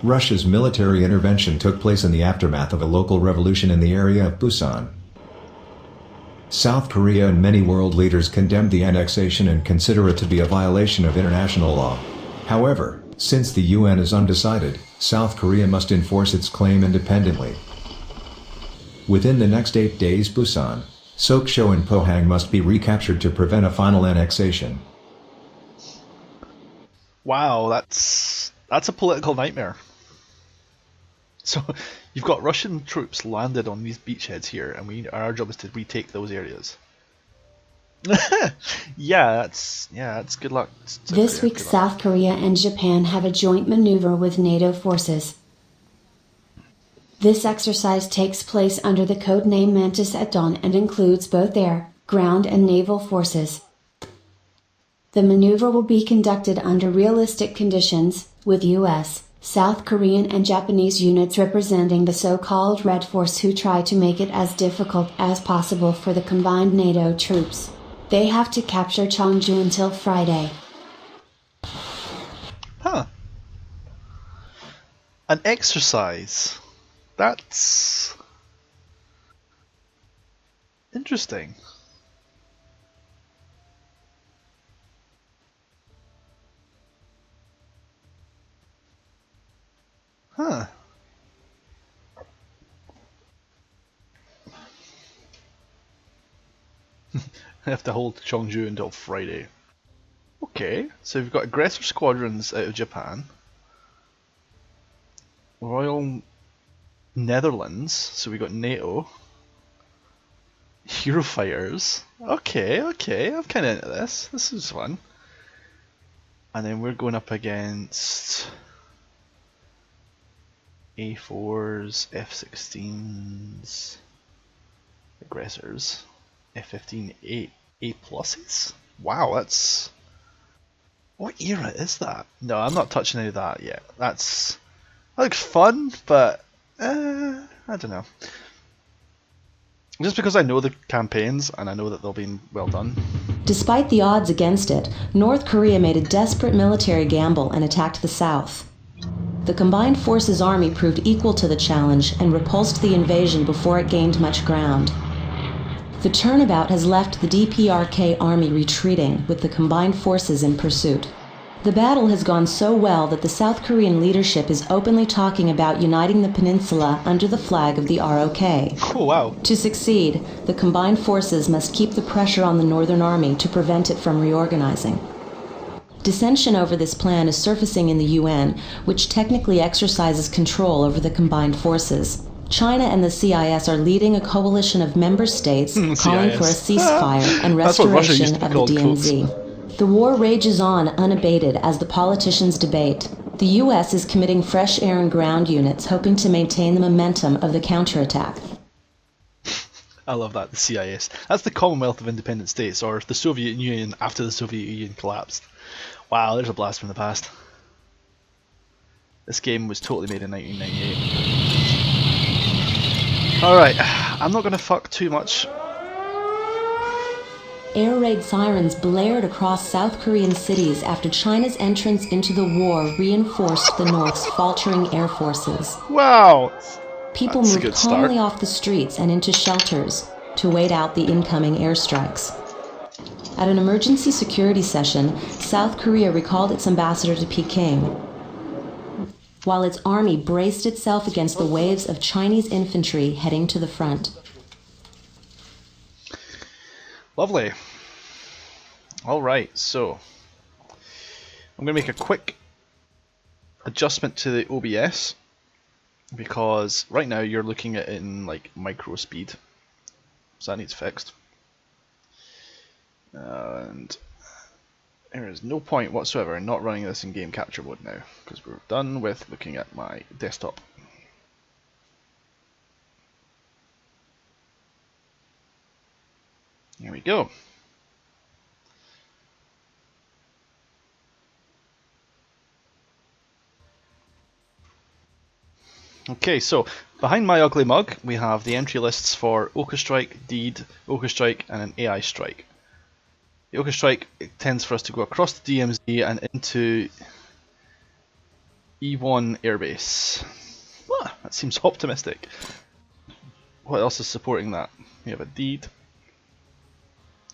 Russia's military intervention took place in the aftermath of a local revolution in the area of Busan. South Korea and many world leaders condemned the annexation and consider it to be a violation of international law. However, since the UN is undecided, South Korea must enforce its claim independently. Within the next 8 days, Busan, Sokcho and Pohang must be recaptured to prevent a final annexation. Wow, that's a political nightmare. So you've got Russian troops landed on these beachheads here, and our job is to retake those areas. yeah, that's good luck. This week, South Korea and Japan have a joint maneuver with NATO forces. This exercise takes place under the code name Mantis at dawn and includes both air, ground and naval forces. The maneuver will be conducted under realistic conditions, with U.S., South Korean and Japanese units representing the so-called Red Force who try to make it as difficult as possible for the combined NATO troops. They have to capture Cheongju until Friday. Huh. An exercise. That's interesting. Huh. I have to hold Cheongju until Friday. Okay, so we've got aggressor squadrons out of Japan. Royal Netherlands, so we got NATO. Eurofighters. Okay, I'm kinda into this. This is fun. And then we're going up against A4s, F16s, aggressors, F15, A pluses? Wow, that's... What era is that? No, I'm not touching any of that yet. That looks fun, but I don't know. Just because I know the campaigns and I know that they'll be well done. Despite the odds against it, North Korea made a desperate military gamble and attacked the South. The combined forces army proved equal to the challenge and repulsed the invasion before it gained much ground. The turnabout has left the DPRK army retreating, with the combined forces in pursuit. The battle has gone so well that the South Korean leadership is openly talking about uniting the peninsula under the flag of the ROK. Oh wow. To succeed, the combined forces must keep the pressure on the Northern Army to prevent it from reorganizing. Dissension over this plan is surfacing in the UN, which technically exercises control over the combined forces. China and the CIS are leading a coalition of member states calling for a ceasefire and That's what Russia restoration used to be of the called, DMZ. The war rages on unabated as the politicians debate. The U.S. is committing fresh air and ground units, hoping to maintain the momentum of the counterattack. I love that, the CIS. That's the Commonwealth of Independent States, or the Soviet Union after the Soviet Union collapsed. Wow, there's a blast from the past. This game was totally made in 1998. Alright, I'm not going to fuck too much. Air raid sirens blared across South Korean cities after China's entrance into the war reinforced the North's faltering air forces. Wow! People That's a moved good start. calmly off the streets and into shelters to wait out the incoming airstrikes. At an emergency security session, South Korea recalled its ambassador to Peking, while its army braced itself against the waves of Chinese infantry heading to the front. Lovely. Alright, so I'm going to make a quick adjustment to the OBS because right now you're looking at it in like micro speed, so that needs fixed. And there is no point whatsoever in not running this in game capture mode now because we're done with looking at my desktop. Here we go. Okay, so behind my ugly mug we have the entry lists for Oka Strike, Deed, Oka Strike and an AI Strike. The Oka Strike tends for us to go across the DMZ and into E1 airbase. Ah, that seems optimistic. What else is supporting that? We have a Deed,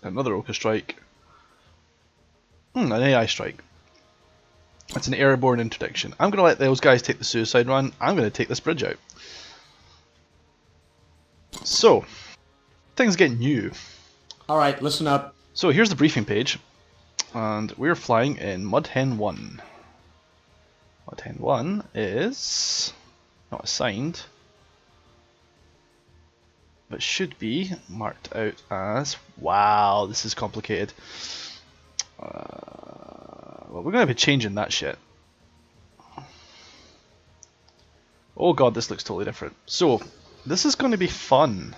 another Oka Strike, an AI Strike. That's an airborne interdiction. I'm going to let those guys take the suicide run. I'm going to take this bridge out. So, things get new. Alright, listen up. So here's the briefing page. And we're flying in Mudhen 1. Mudhen 1 is not assigned, but should be marked out as... Wow, this is complicated. Well, we're going to be changing that shit. Oh god, this looks totally different. So, this is going to be fun.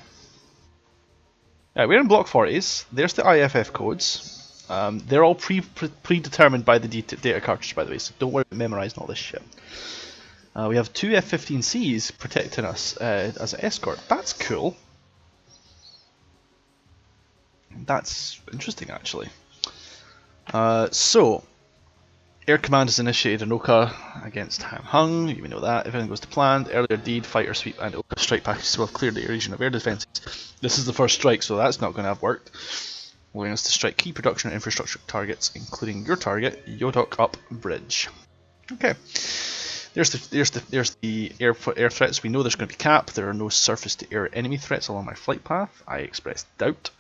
Yeah, we're in block 40s. There's the IFF codes. They're all predetermined by the data cartridge, by the way, so don't worry about memorising all this shit. We have two F-15Cs protecting us as an escort. That's cool. That's interesting, actually. So, Air Command has initiated an Oka against Han Hung. You may know that. If everything goes to plan, earlier Deed, Fighter Sweep and Oka strike packages will have cleared the region of air defences. This is the first strike, so that's not going to have worked. Allowing us to strike key production and infrastructure targets, including your target, Yodok Up Bridge. Okay. There's the air threats. We know there's going to be cap. There are no surface-to-air enemy threats along my flight path. I expressed doubt.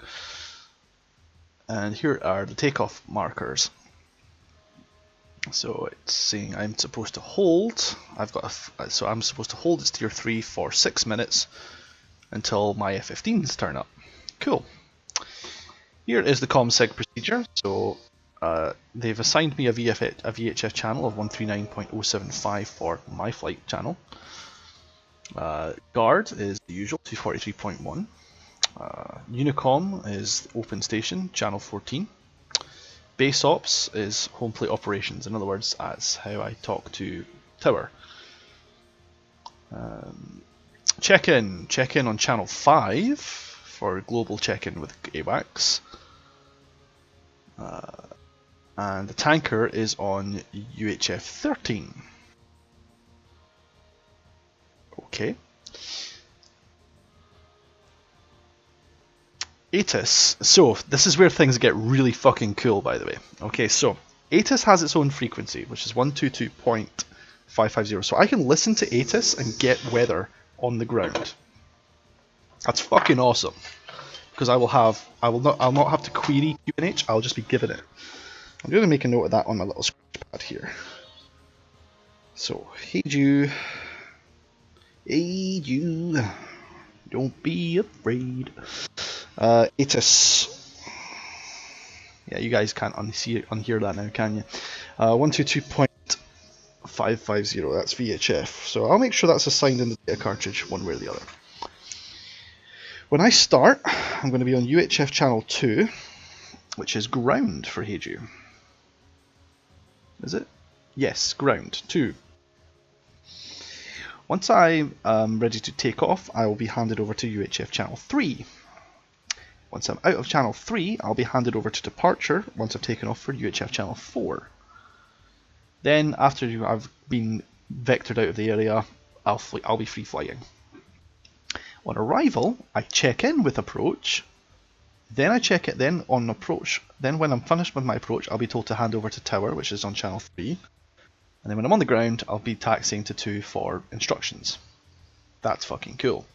And here are the takeoff markers. So it's saying I'm supposed to hold. So I'm supposed to hold its tier 3 for 6 minutes until my F-15s turn up. Cool. Here is the ComSig procedure. So they've assigned me a VHF channel of 139.075 for my flight channel. Guard is the usual 243.1. Unicom is open station, channel 14. Base ops is home plate operations. In other words, that's how I talk to tower. Check-in on channel 5 for global check-in with AWACS. And the tanker is on UHF 13. Okay. ATIS. So, this is where things get really fucking cool, by the way. Okay, so, ATIS has its own frequency, which is 122.550. So I can listen to ATIS and get weather on the ground. That's fucking awesome. Because I'll not have to query QNH, I'll just be given it. I'm going to make a note of that on my little scratch pad here. So, hey Jew, don't be afraid. ATIS. Yeah, you guys can't unhear that now, can you? 122.550, that's VHF. So I'll make sure that's assigned in the data cartridge one way or the other. When I start, I'm going to be on UHF channel 2, which is ground for Heiju. Is it? Yes, ground 2. Once I am ready to take off, I will be handed over to UHF Channel 3. Once I'm out of Channel 3, I'll be handed over to departure once I've taken off for UHF Channel 4. Then, after I've been vectored out of the area, I'll be free flying. On arrival, I check in with approach. Then I check it then on approach. Then when I'm finished with my approach, I'll be told to hand over to tower, which is on Channel 3. And then when I'm on the ground, I'll be taxiing to 2 for instructions. That's fucking cool.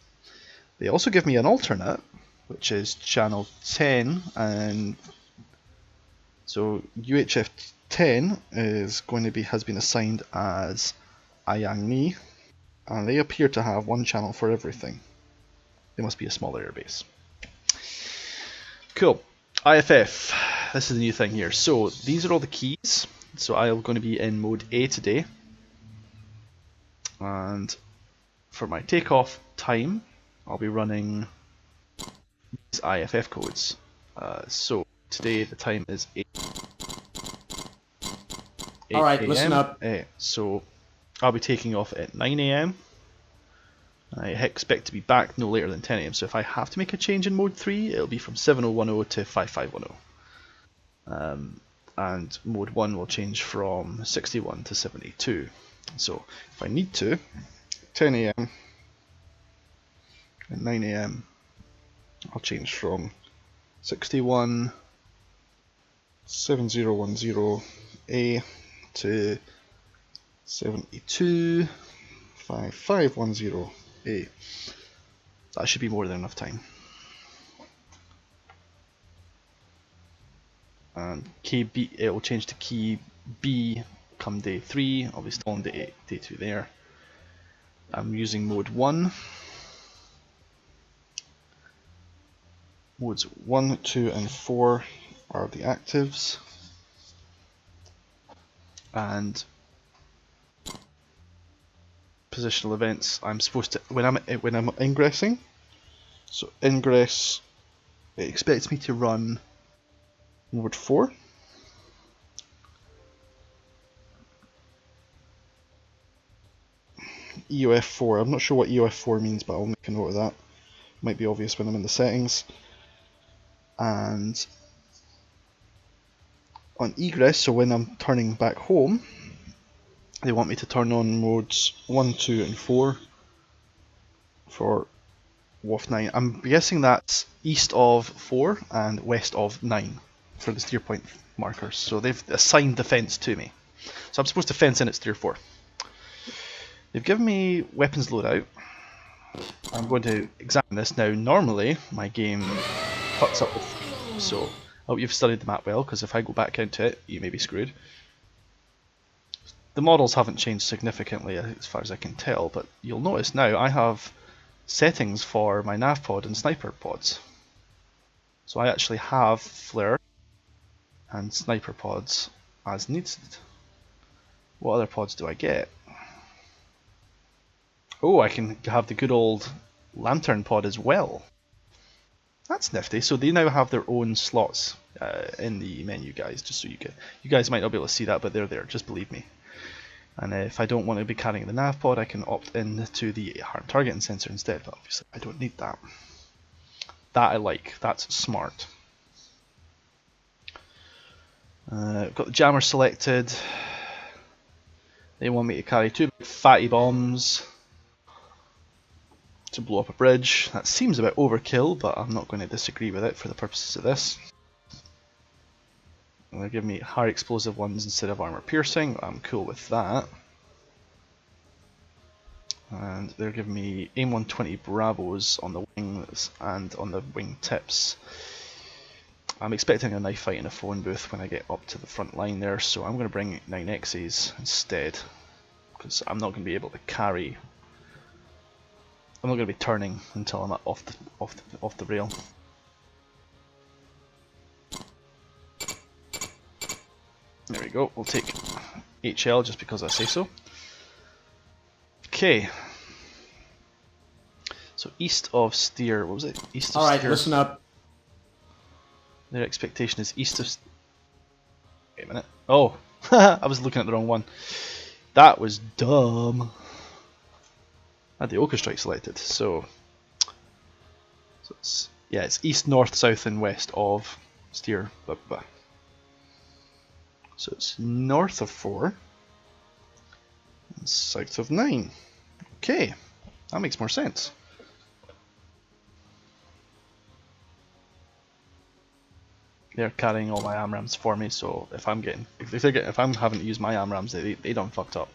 They also give me an alternate, which is Channel 10, and so UHF 10 is going to be has been assigned as Ayangmi, and they appear to have one channel for everything. They must be a small airbase. Cool. IFF. This is the new thing here. So these are all the keys. So I'm going to be in mode A today, and for my takeoff time I'll be running these IFF codes. So today the time is 8 Alright, listen up. So I'll be taking off at 9 AM. I expect to be back no later than 10 AM. So if I have to make a change in mode 3, it'll be from 7010 to 5510. And mode 1 will change from 61 to 72. So if I need to, 10 AM and 9 AM, I'll change from 61 7010A to 72 5510A. That should be more than enough time. And key B, it will change to key B come day 3. I'll be still on day 2 there. I'm using mode 1. Modes 1, 2 and 4 are the actives. And positional events, I'm supposed to when I'm ingressing. So ingress, it expects me to run mode 4. EOF 4. I'm not sure what EOF 4 means, but I'll make a note of that. Might be obvious when I'm in the settings. And on egress, so when I'm turning back home, they want me to turn on modes 1, 2 and 4 for WAF 9. I'm guessing that's east of 4 and west of 9 for the steer point markers. So they've assigned the fence to me. So I'm supposed to fence in at steer 4. They've given me weapons loadout. I'm going to examine this now. Normally my game fucks up with, so I hope you've studied the map well, because if I go back into it, you may be screwed. The models haven't changed significantly as far as I can tell, but you'll notice now I have settings for my nav pod and sniper pods. So I actually have flare and sniper pods as needed. What other pods do I get? Oh, I can have the good old lantern pod as well. That's nifty. So they now have their own slots in the menu, guys. Just so you guys might not be able to see that, but they're there. Just believe me. And if I don't want to be carrying the nav pod, I can opt in to the harm targeting sensor instead. But obviously, I don't need that. That I like. That's smart. I've got the jammer selected. They want me to carry 2 big fatty bombs to blow up a bridge. That seems a bit overkill, but I'm not going to disagree with it for the purposes of this. And they're giving me high explosive ones instead of armor piercing. I'm cool with that. And they're giving me AIM 120 Bravos on the wings and on the wing tips. I'm expecting a knife fight in a phone booth when I get up to the front line there, so I'm going to bring 9Xs instead, because I'm not going to be able to carry. I'm not going to be turning until I'm off the rail. There we go. We'll take HL just because I say so. Okay. So east of steer. What was it? East of Alright, steer. listen up. Their expectation is east of. Wait a minute. Oh, I was looking at the wrong one. That was dumb. I had the Ochre Strike selected, so it's, yeah, it's east, north, south, and west of steer. Blah, blah. So it's north of 4 and south of 9. Okay, that makes more sense. They're carrying all my AMRAMs for me, so if I'm having to use my AMRAMs, they done fucked up.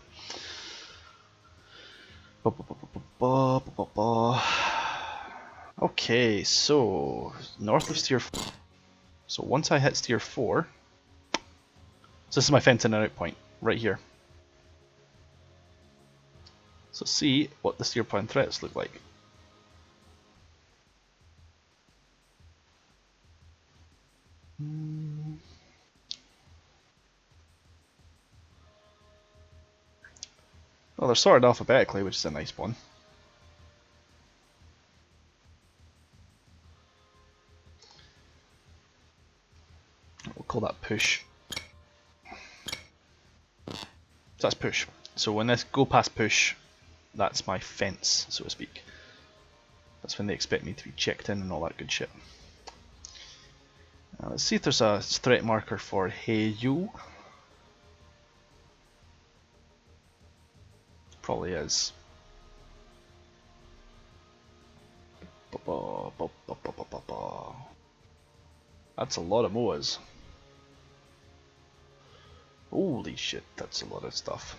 Okay, so north of steer 4. So once I hit steer 4, so this is my Fenton out point right here. So see what the steer point threats look like. Well, they're sorted alphabetically, which is a nice one. We'll call that push. So that's push. So when this go past push, that's my fence, so to speak. That's when they expect me to be checked in and all that good shit. Let's see if there's a threat marker for Hey You. Probably is. That's a lot of MOAs. Holy shit, that's a lot of stuff.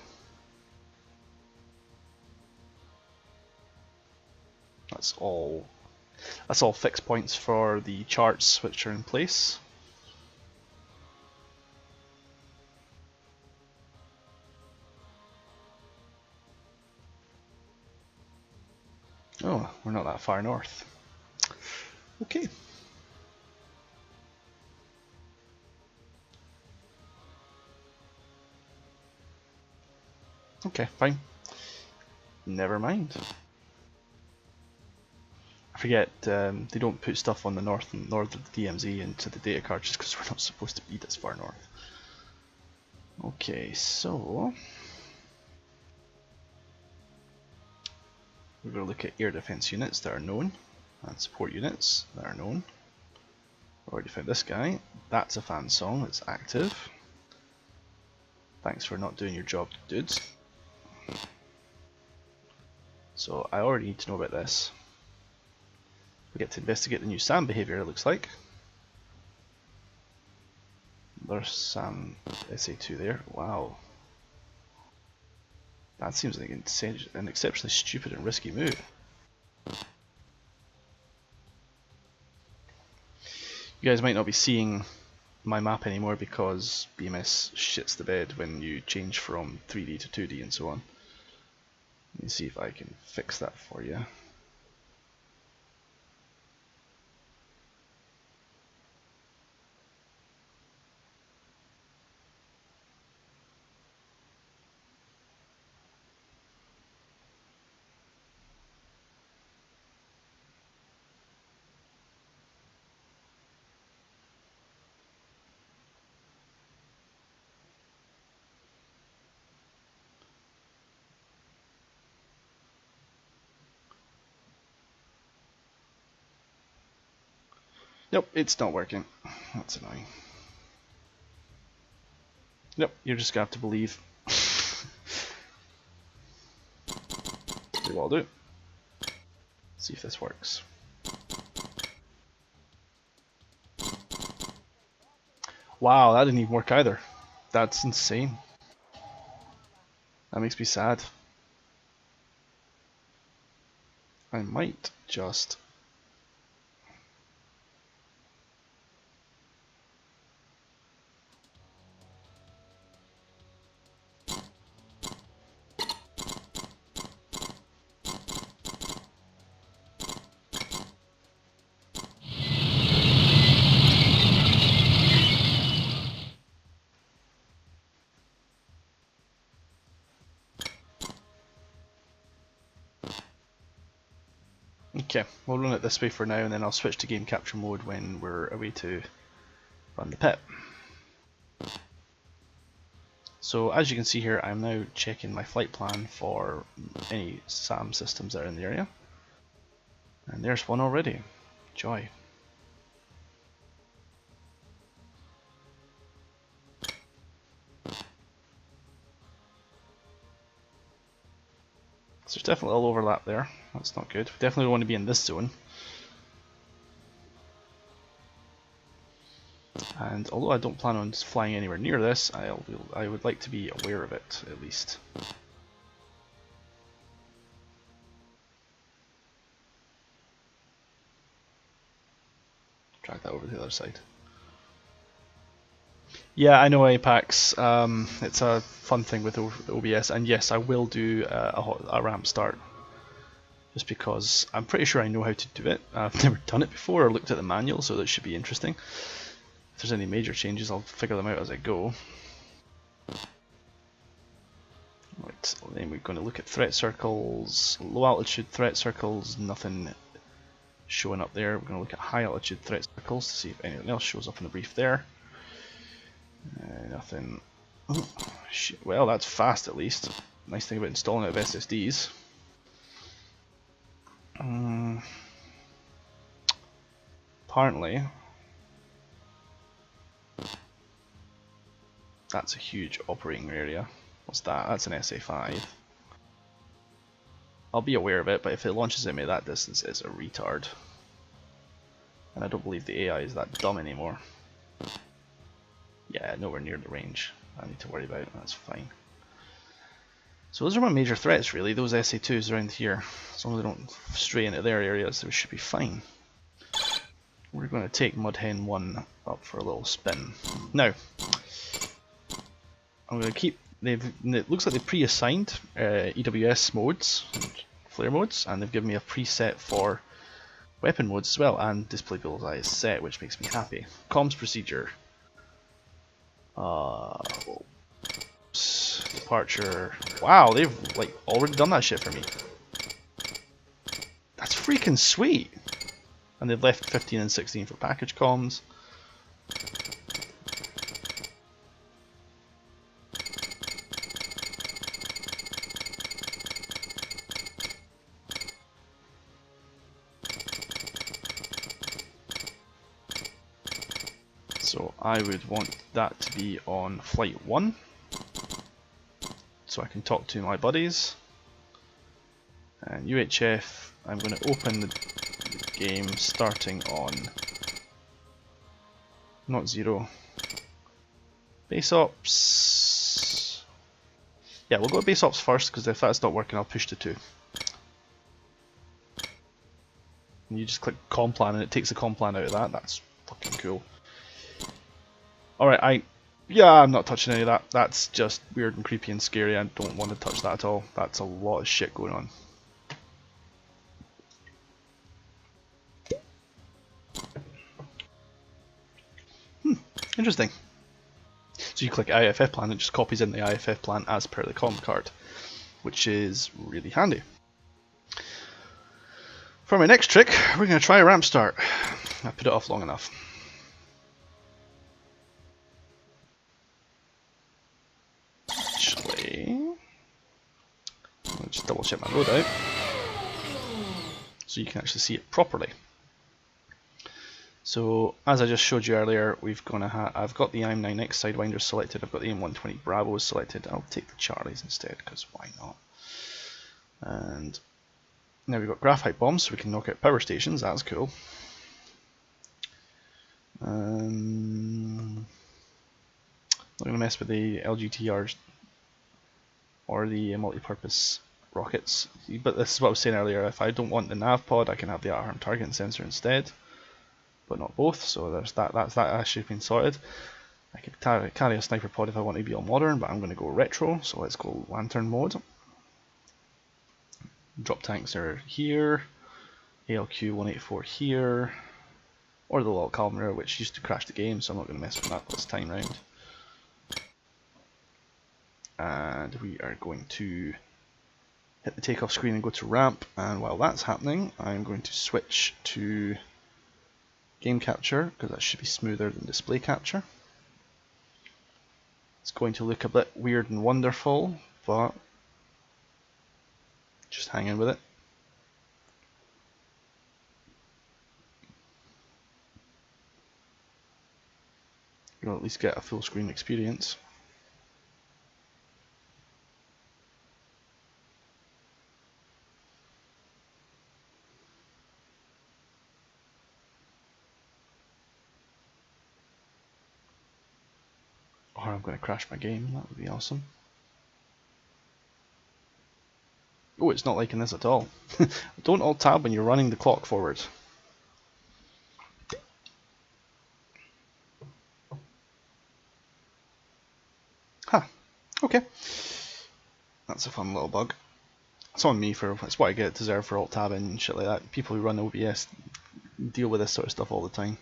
That's all fixed points for the charts which are in place. Oh, we're not that far north. Okay. Okay, fine. Never mind. I forget they don't put stuff on the north of the DMZ into the data card just because we're not supposed to be this far north. Okay, so we're going to look at air defense units that are known and support units that are known. Already found this guy. That's a fan song that's active. Thanks for not doing your job, dudes. So I already need to know about this. We get to investigate the new SAM behavior, it looks like. There's SAM SA2 there. Wow. That seems like an exceptionally stupid and risky move. You guys might not be seeing my map anymore because BMS shits the bed when you change from 3D to 2D and so on. Let me see if I can fix that for you. Nope, it's not working. That's annoying. Nope, you're just gonna have to believe. Do what I'll do. See if this works. Wow, that didn't even work either. That's insane. That makes me sad. I might just... Okay, we'll run it this way for now and then I'll switch to game capture mode when we're away to run the pit. So as you can see here, I'm now checking my flight plan for any SAM systems that are in the area. And there's one already. Joy. So there's definitely a little overlap there. That's not good. We definitely don't want to be in this zone. And although I don't plan on flying anywhere near this, I would like to be aware of it, at least. Drag that over to the other side. Yeah, I know Apex. It's a fun thing with OBS, and yes, I will do a ramp start. Just because I'm pretty sure I know how to do it. I've never done it before or looked at the manual, so that should be interesting. If there's any major changes, I'll figure them out as I go. Right, then we're going to look at threat circles, low altitude threat circles, nothing showing up there. We're going to look at high altitude threat circles to see if anything else shows up in the brief there. Nothing. Oh, shit. Well, that's fast at least. Nice thing about installing it with SSDs. Apparently, that's a huge operating area. What's that? That's an SA5. I'll be aware of it, but if it launches at me that distance, it's a retard. And I don't believe the AI is that dumb anymore. Yeah, nowhere near the range I need to worry about. That's fine. So those are my major threats, really. Those SA2s around here. As long as they don't stray into their areas, they should be fine. We're going to take Mudhen 1 up for a little spin. Now, I'm going to keep. It looks like they pre-assigned EWS modes, flare modes, and they've given me a preset for weapon modes as well, and display bullseye is set, which makes me happy. Comms procedure. Departure. Wow, they've like already done that shit for me. That's freaking sweet. And they've left 15 and 16 for package comms. So I would want that to be on flight 1. So I can talk to my buddies. And UHF, I'm going to open the game starting on not 0. Base ops. Yeah, we'll go to base ops first, because if that's not working, I'll push to 2. And you just click comm plan and it takes the comm plan out of that. That's fucking cool. Alright, I'm not touching any of that. That's just weird and creepy and scary. I don't want to touch that at all. That's a lot of shit going on. Interesting. So you click IFF plan, it just copies in the IFF plan as per the comm card, which is really handy. For my next trick, we're going to try a ramp start. I put it off long enough. Actually, I'll just double check my loadout so you can actually see it properly. So, as I just showed you earlier, I've got the IM-9X Sidewinder selected, I've got the AIM-120 Bravo selected. I'll take the Charlies instead, because why not? And now we've got graphite bombs, so we can knock out power stations. That's cool. Not going to mess with the LGTRs or the multi-purpose rockets. But this is what I was saying earlier. If I don't want the nav pod, I can have the arm targeting sensor instead. But not both, so there's that. That's that actually been sorted. I could carry a sniper pod if I want to be all modern, but I'm going to go retro, so let's go lantern mode. Drop tanks are here, ALQ 184 here, or the little Calmer, which used to crash the game, so I'm not going to mess with that this time round. And we are going to hit the takeoff screen and go to ramp, and while that's happening, I'm going to switch to game capture, because that should be smoother than display capture. It's going to look a bit weird and wonderful, but just hang in with it. You'll at least get a full screen experience. Or I'm going to crash my game, that would be awesome. Oh, it's not liking this at all. Don't alt tab when you're running the clock forward. Huh, okay. That's a fun little bug. It's on me for, it's what I get deserved for alt tabbing and shit like that. People who run OBS deal with this sort of stuff all the time.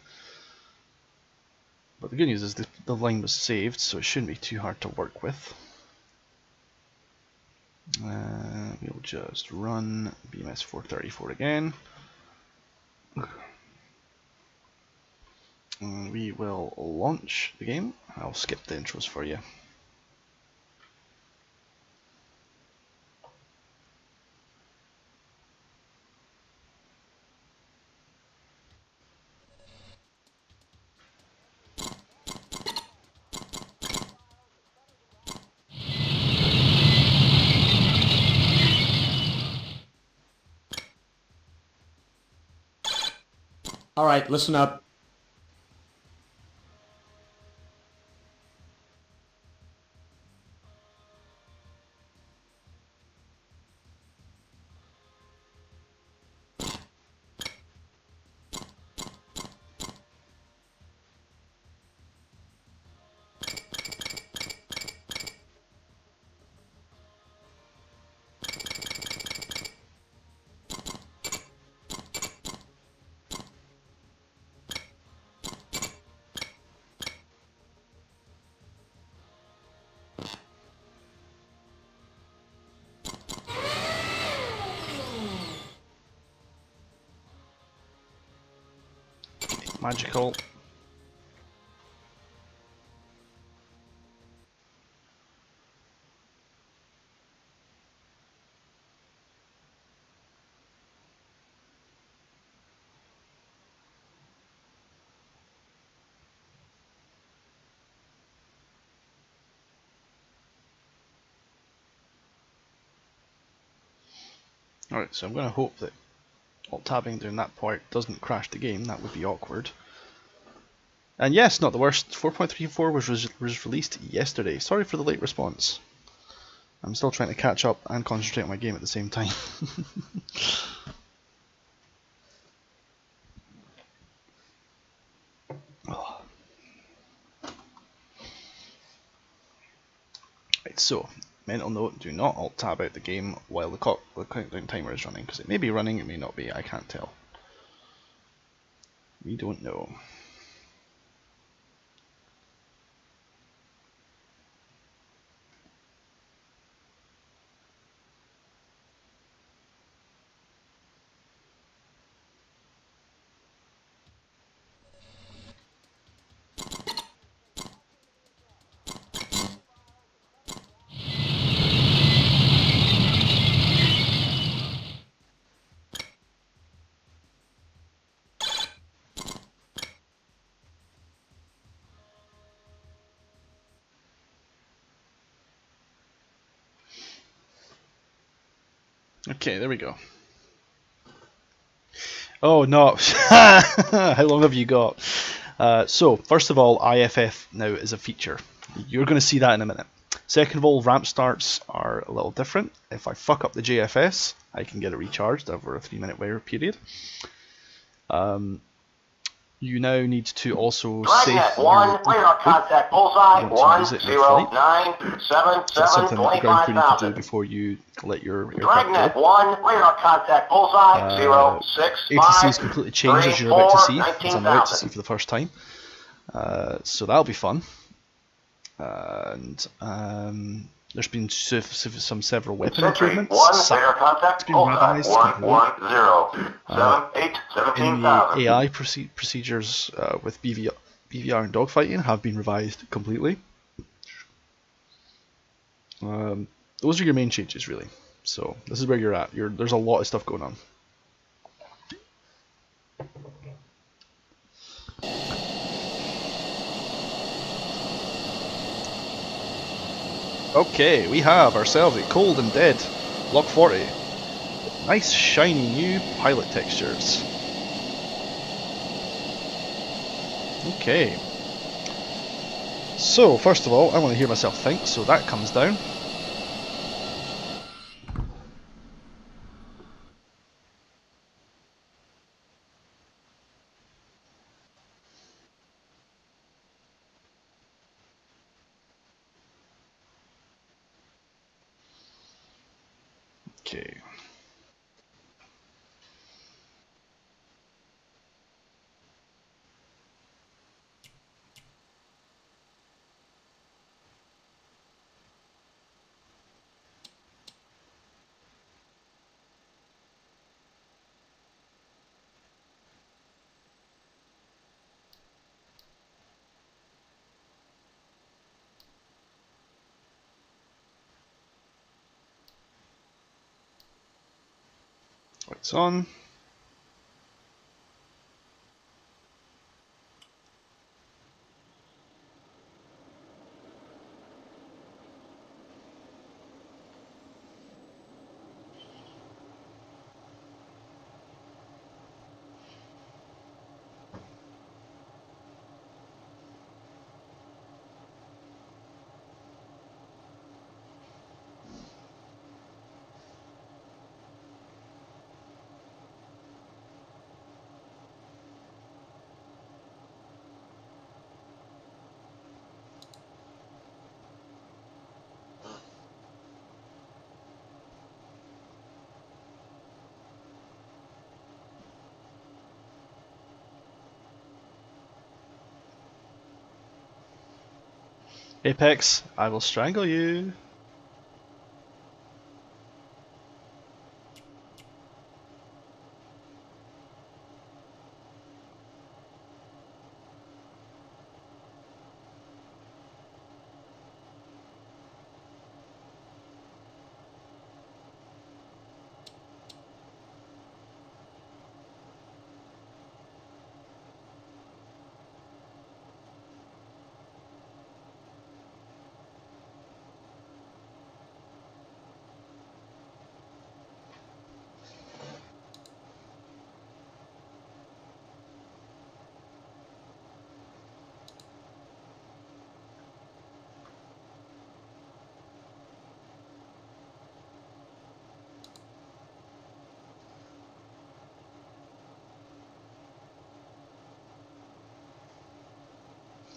But the good news is the line was saved, so it shouldn't be too hard to work with. We'll just run BMS 434 again. And we will launch the game. I'll skip the intros for you. Alright, listen up. Magical. Alright, so I'm going to hope that alt tabbing during that part doesn't crash the game. That would be awkward. And yes, not the worst. 4.34 was released yesterday. Sorry for the late response. I'm still trying to catch up and concentrate on my game at the same time. Oh. Right, so mental note: do not alt tab out the game while the countdown timer is running, because it may be running, it may not be. I can't tell. We don't know. Okay, there we go. Oh no! How long have you got? So, first of all, IFF now is a feature. You're going to see that in a minute. Second of all, ramp starts are a little different. If I fuck up the JFS, I can get it recharged over a 3-minute wear period. You now need to also save one, radar contact bullseye, 10977. That's something that the ground crew need to do 20,000. before you let your Dragnet aircraft go. 1, radar contact bullseye, 065. ATC is completely changed, as you're about to see, as 34, I'm about to 19,000. see for the first time. So that'll be fun. And there's been several weapon Sentry improvements. 1, radar contact been bullseye, randomized 110, 78, in 17,000. the AI procedures with BVR and dogfighting have been revised completely. Those are your main changes, really. So this is where you're at. There's a lot of stuff going on. Okay, we have ourselves a Cold and Dead Block 40. Nice shiny new pilot textures. Okay. So, first of all, I want to hear myself think, so that comes down. Okay. Lights on. Apex, I will strangle you.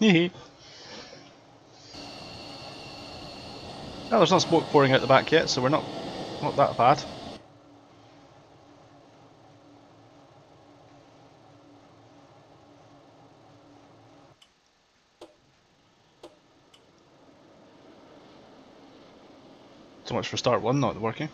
Hehe. Oh, there's not smoke pouring out the back yet, so we're not that bad. So much for start one not working.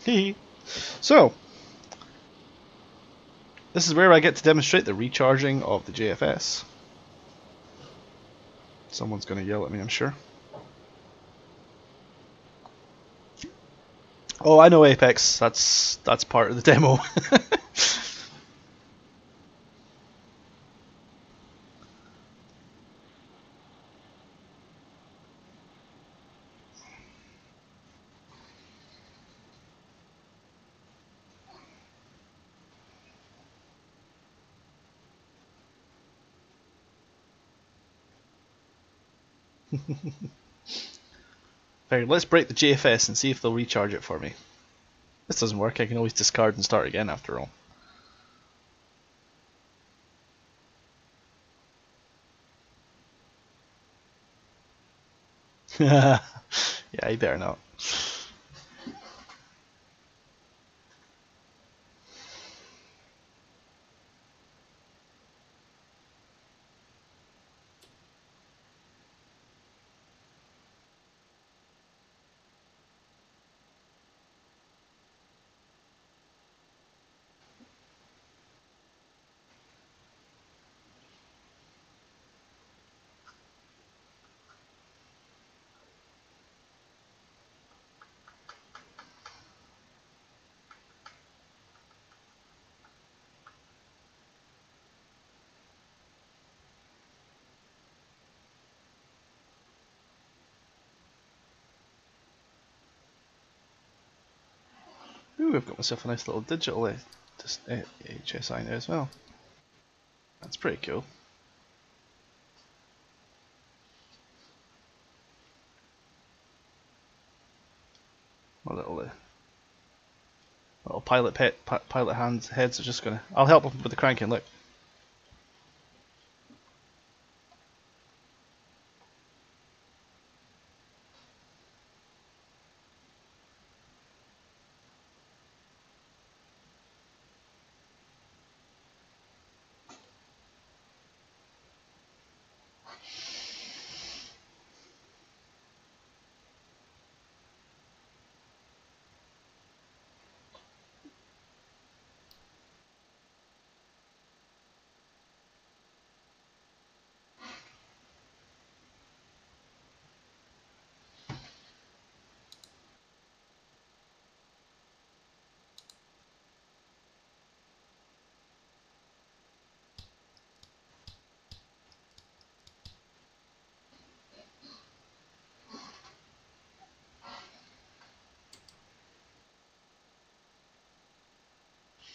Hehe. So, this is where I get to demonstrate the recharging of the JFS. Someone's going to yell at me, I'm sure. Oh, I know Apex. That's part of the demo. Alright, let's break the JFS and see if they'll recharge it for me. This doesn't work, I can always discard and start again after all. Yeah, you better not. Ooh, I've got myself a nice little digital HSI now as well. That's pretty cool. My little pilot heads are just gonna. I'll help them with the cranking. Look.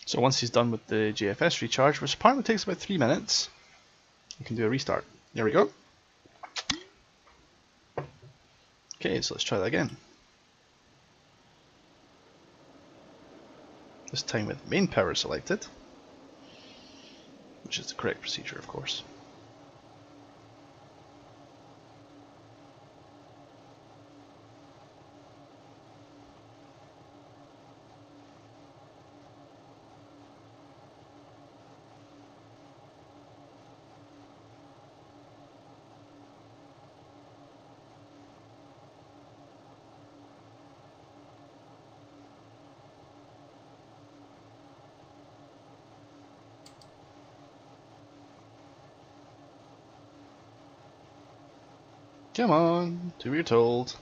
So once he's done with the JFS recharge, which apparently takes about 3 minutes, we can do a restart. There we go. Okay, so let's try that again. This time with main power selected, which is the correct procedure, of course. Come on, do what you're told.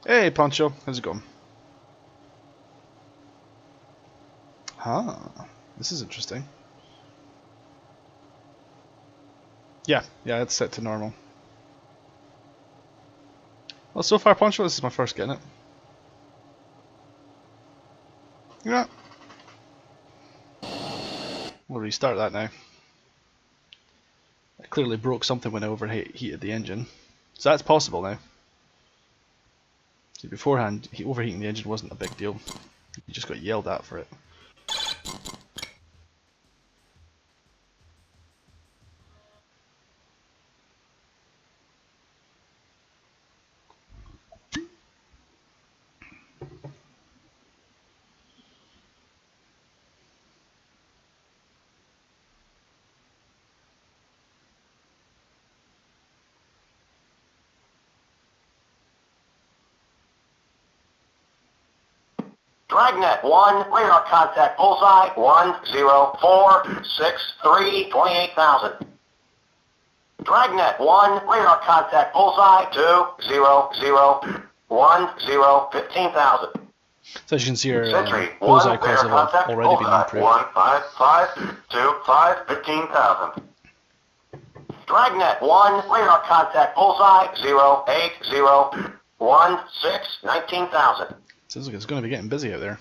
Hey Poncho, how's it going? This is interesting. Yeah, it's set to normal. Well, so far, Poncho, this is my first getting it. Yeah. We'll restart that now. I clearly broke something when I overheated the engine. So that's possible now. See, beforehand, overheating the engine wasn't a big deal. You just got yelled at for it. Dragnet 1, radar contact bullseye, 10463, 28,000. Dragnet 1, radar contact bullseye, 20010, 15,000. So as you can see, our Sentry bullseye 1, calls radar have contact already been bullseye, improved. 15525, 15,000. Dragnet 1, radar contact bullseye, 08016, 19,000. Sounds like it's going to be getting busy out there.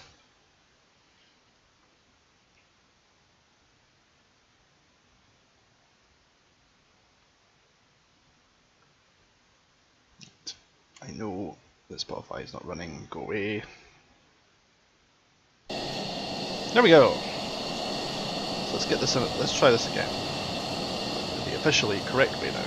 I know that Spotify is not running. Go away. There we go. So let's get this in. Let's try this again. The officially correct way now.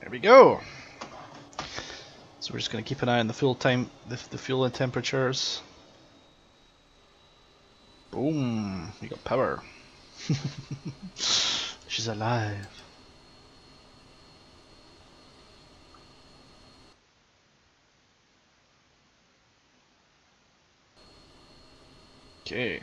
There we go. So we're just going to keep an eye on the the fuel and temperatures. Boom! We got power. She's alive. Okay.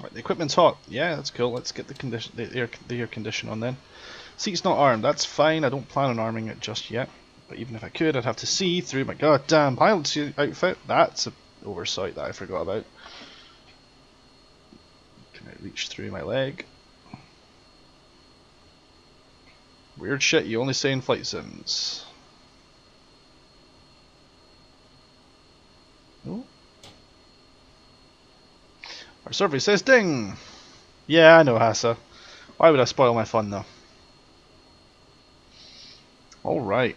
Right, the equipment's hot. Yeah, that's cool. Let's get the air condition on then. Seat's not armed. That's fine. I don't plan on arming it just yet. But even if I could, I'd have to see through my goddamn pilot's outfit. That's an oversight that I forgot about. Can I reach through my leg? Weird shit you only say in flight sims. Oh. Our survey says ding! Yeah, I know, Hassa. Why would I spoil my fun though? Alright.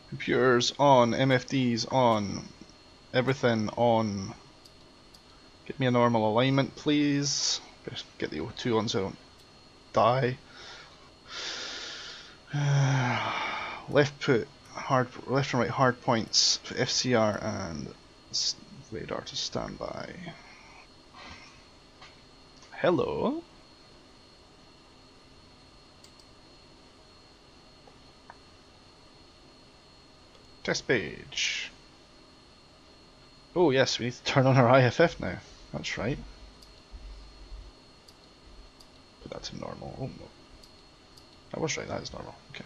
Computers on, MFDs on, everything on. Get me a normal alignment, please. Just get the O2 on so I don't die. Left and right hard points for FCR and radar to standby. Hello. Test page. Oh yes, we need to turn on our IFF now. That's right. Put that to normal. Oh no. I was right, that is normal. Okay.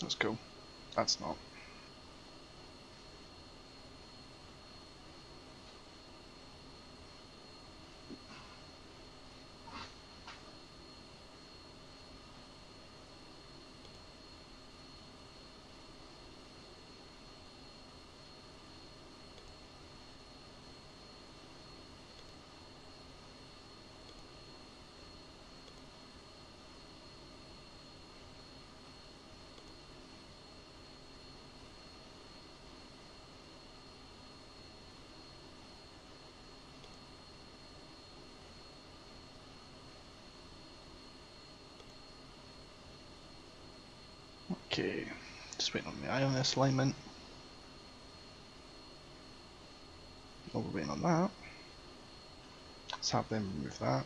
That's cool. That's not. Okay, just waiting on the IOS alignment. While we're waiting on that, let's have them remove that.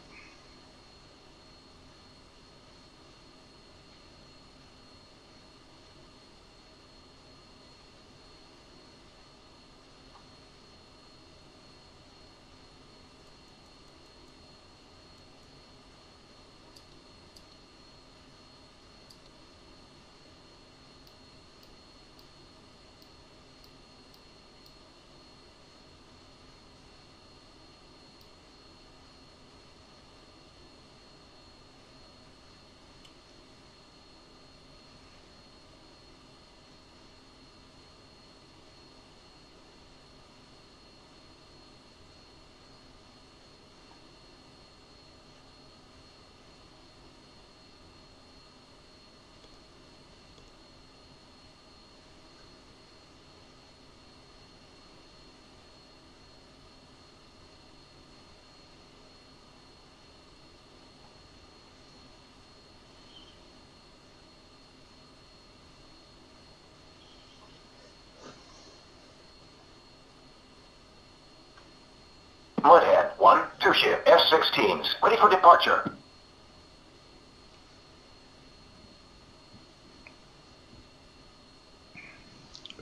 ship F-16s, ready for departure.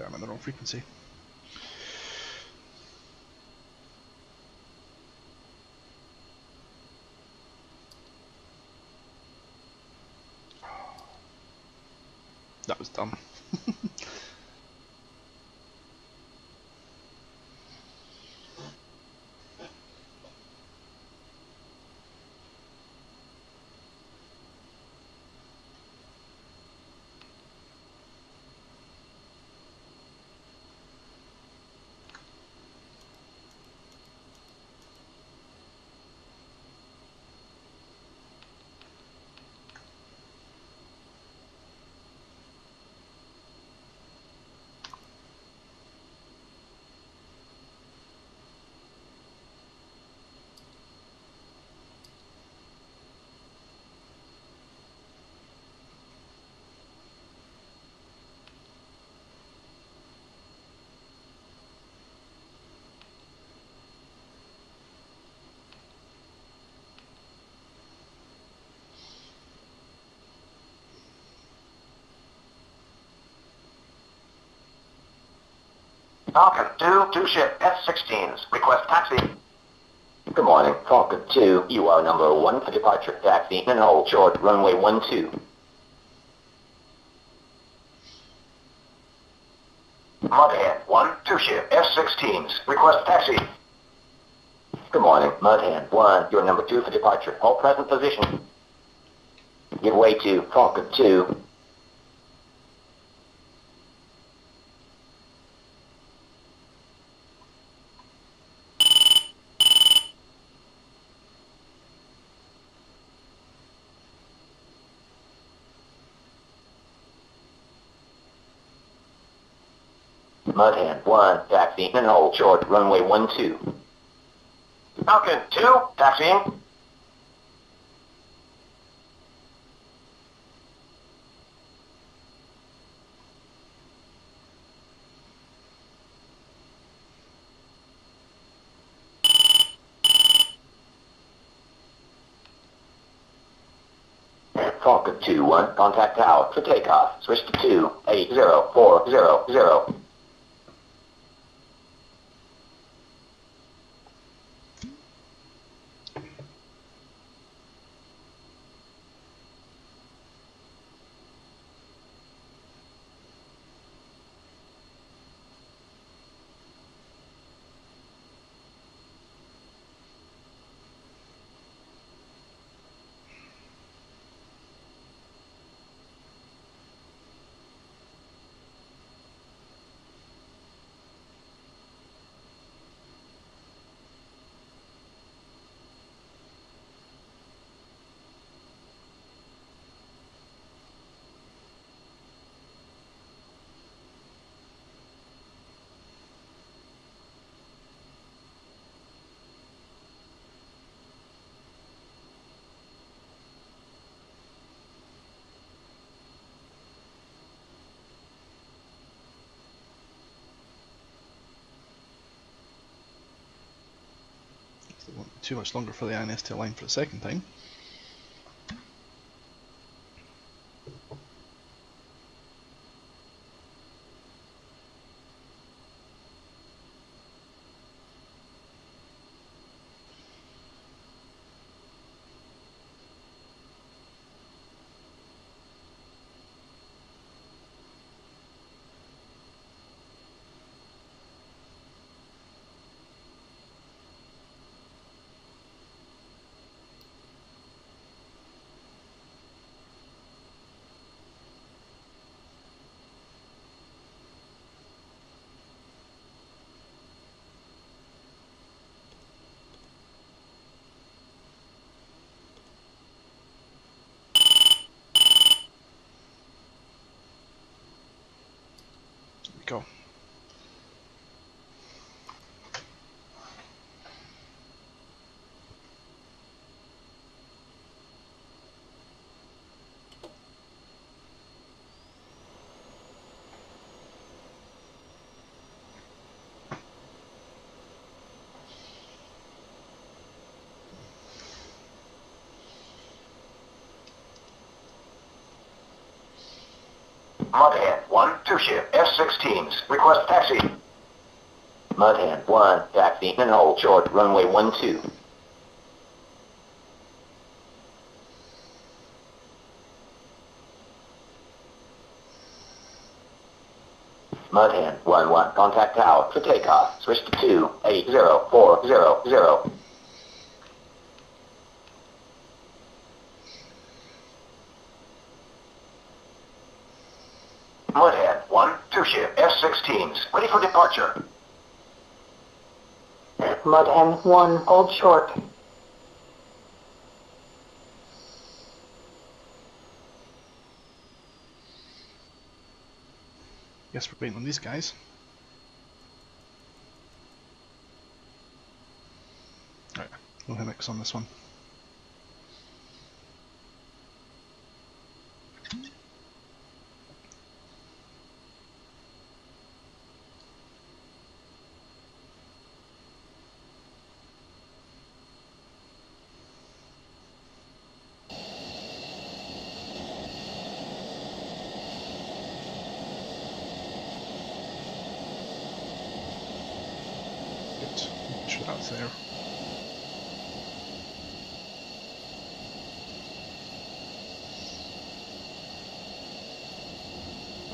I'm in the wrong frequency. That was dumb. Falcon 2, ship F-16s, request taxi. Good morning, Falcon 2. You are number 1 for departure. Taxi and hold short, runway 12. Mudhead 1, ship F-16s, request taxi. Good morning, Mudhead 1. You're number 2 for departure. Hold present position. Give way to Falcon 2. Mudhead 1, taxi and hold short, runway 12. Falcon 2, taxiing. Falcon 2-1, contact tower for takeoff. Switch to 28040. It won't be too much longer for the INS to align for the second time. Go. Mudhand 1, 2 ship, F-16s. Request taxi. Mudhand 1, taxi and hold short, runway 12. Mudhand 1-1, contact tower for takeoff. Switch to 280-400. Mudhand 1, 2 ship, F-16s. Ready for departure. Mudhand 1, hold short. Guess we're waiting on these guys. Alright, no hammocks on this one. Good. Make sure that's there.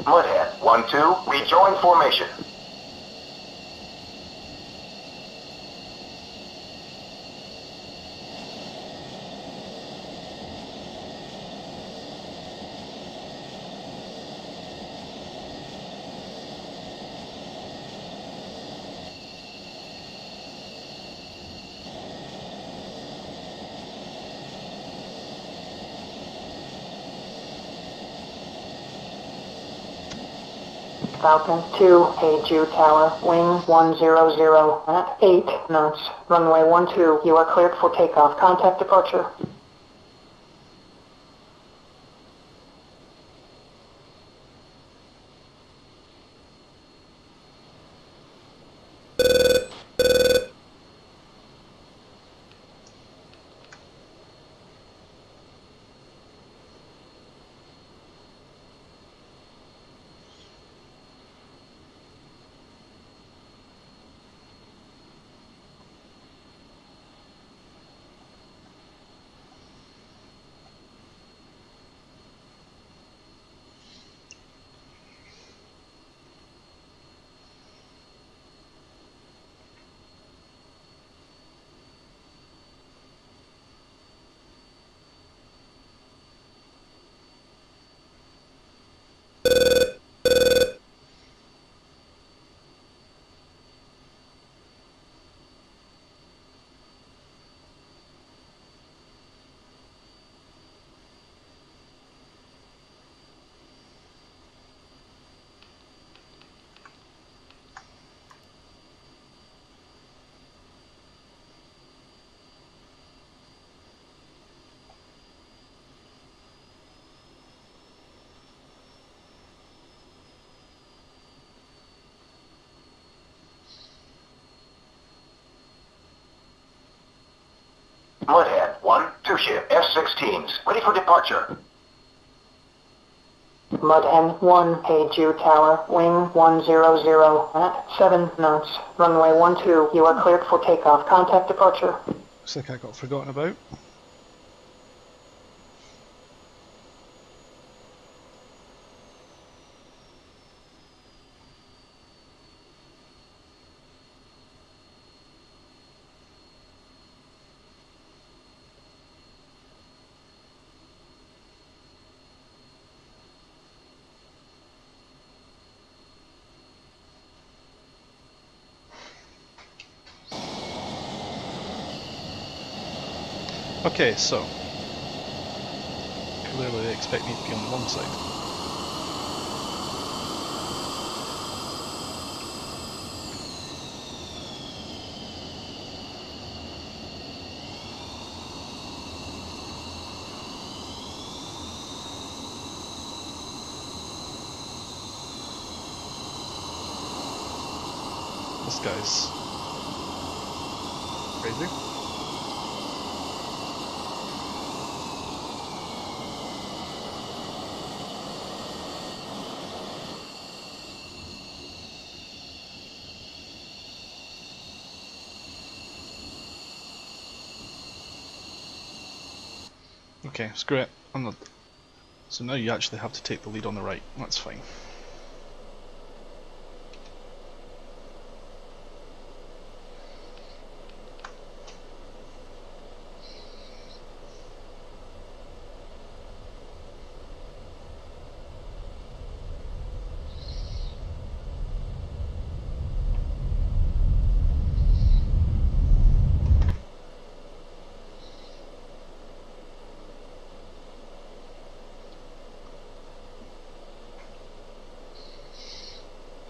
Mudhand 1-2, rejoin formation. Falcon 2, A2 tower, wing 100 at 8 knots. Runway 12, you are cleared for takeoff. Contact departure. Mudhand 1, 2 ship, F-16s. Ready for departure. Mudhand 1, A2 tower, wing 100 at 7 knots. Runway 12, you are cleared for takeoff. Contact departure. Looks like I got forgotten about. Okay, so clearly they expect me to be on the wrong side. This guy's crazy. Okay, screw it. I'm not. So now you actually have to take the lead on the right. That's fine.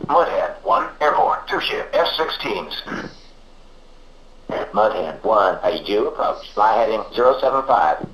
Mudhead 1, airborne, 2 ship, F-16s. Mudhead 1, how you do? Approach. Fly heading 075.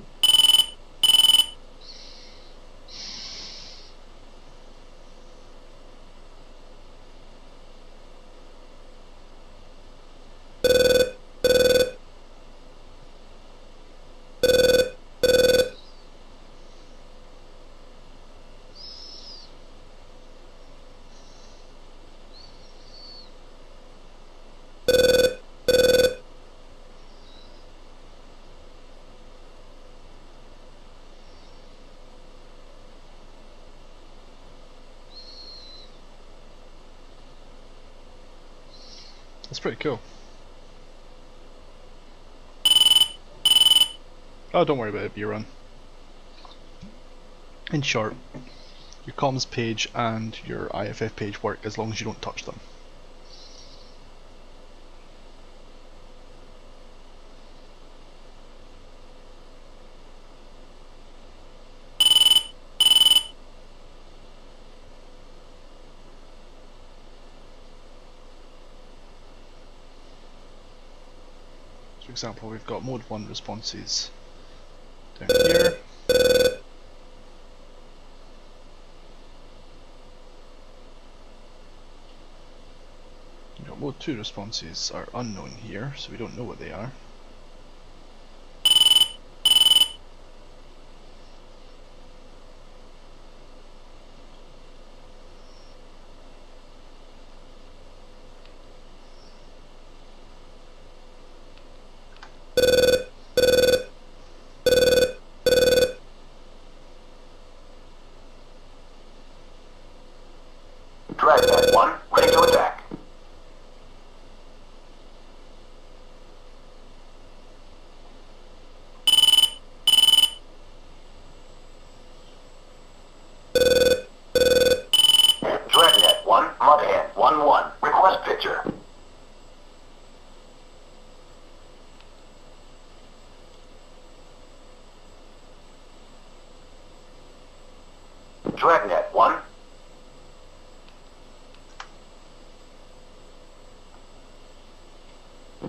That's pretty cool. Oh, don't worry about it, B-Run. In short, your comms page and your IFF page work as long as you don't touch them. For example, we've got mode 1 responses down here. We've got mode 2 responses are unknown here, so we don't know what they are. Dragnet 1, ready to attack. Dragnet 1, Mudhead 1-1, request picture. Dragnet 1.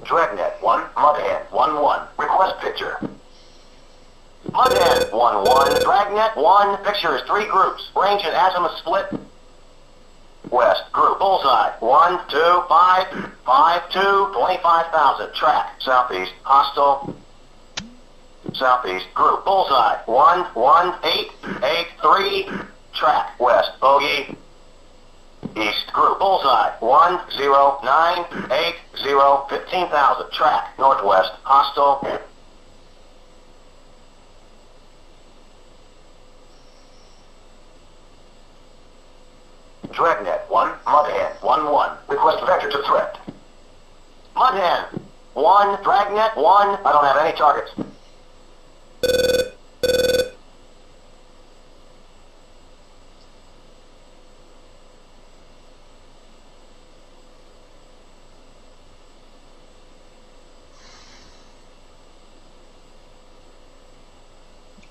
Dragnet 1, Mudhead 1-1, request picture. Mudhead 1-1, Dragnet 1, picture is 3 groups, range and azimuth split. West, group, bullseye, 1, 2, 5, 5, 2, 25,000, track, southeast, hostile. Southeast, group, bullseye, 1, 1, 8, 8, 3, track, west, bogey. East, group, bullseye, 1, 0, 9, 8, 0, 15,000, track, northwest, hostile. Dragnet 1, Mudhead 1-1, request vector to threat. Mudhead 1, Dragnet 1, I don't have any targets.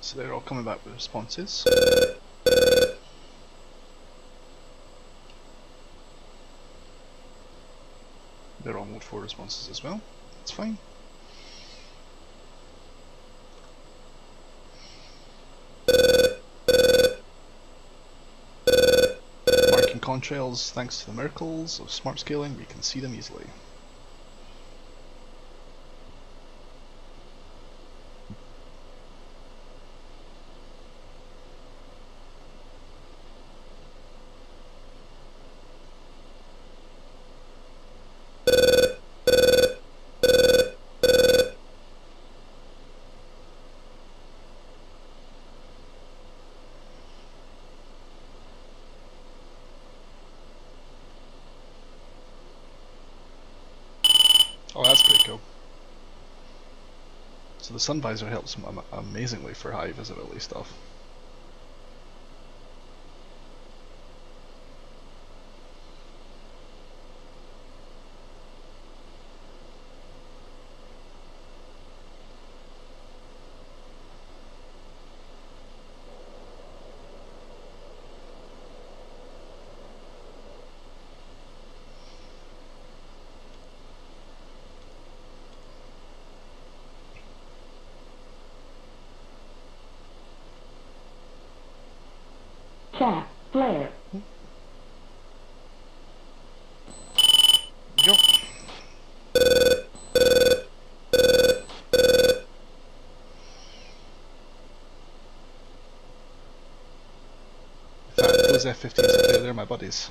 So they're all coming back with responses. They're all mode 4 responses as well. That's fine. Marking contrails, thanks to the miracles of smart scaling, we can see them easily. So the sun visor helps amazingly for high visibility stuff. Shaft, flare. Go. In fact, those F-15s up there, they're my buddies.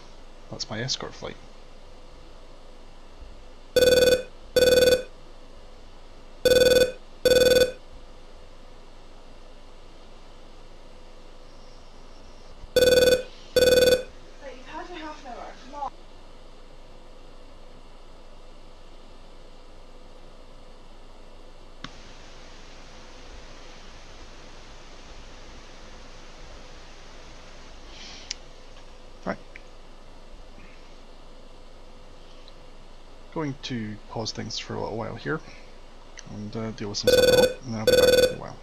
That's my escort flight. Right. Going to pause things for a little while here and deal with some stuff, and then I'll be back in a while.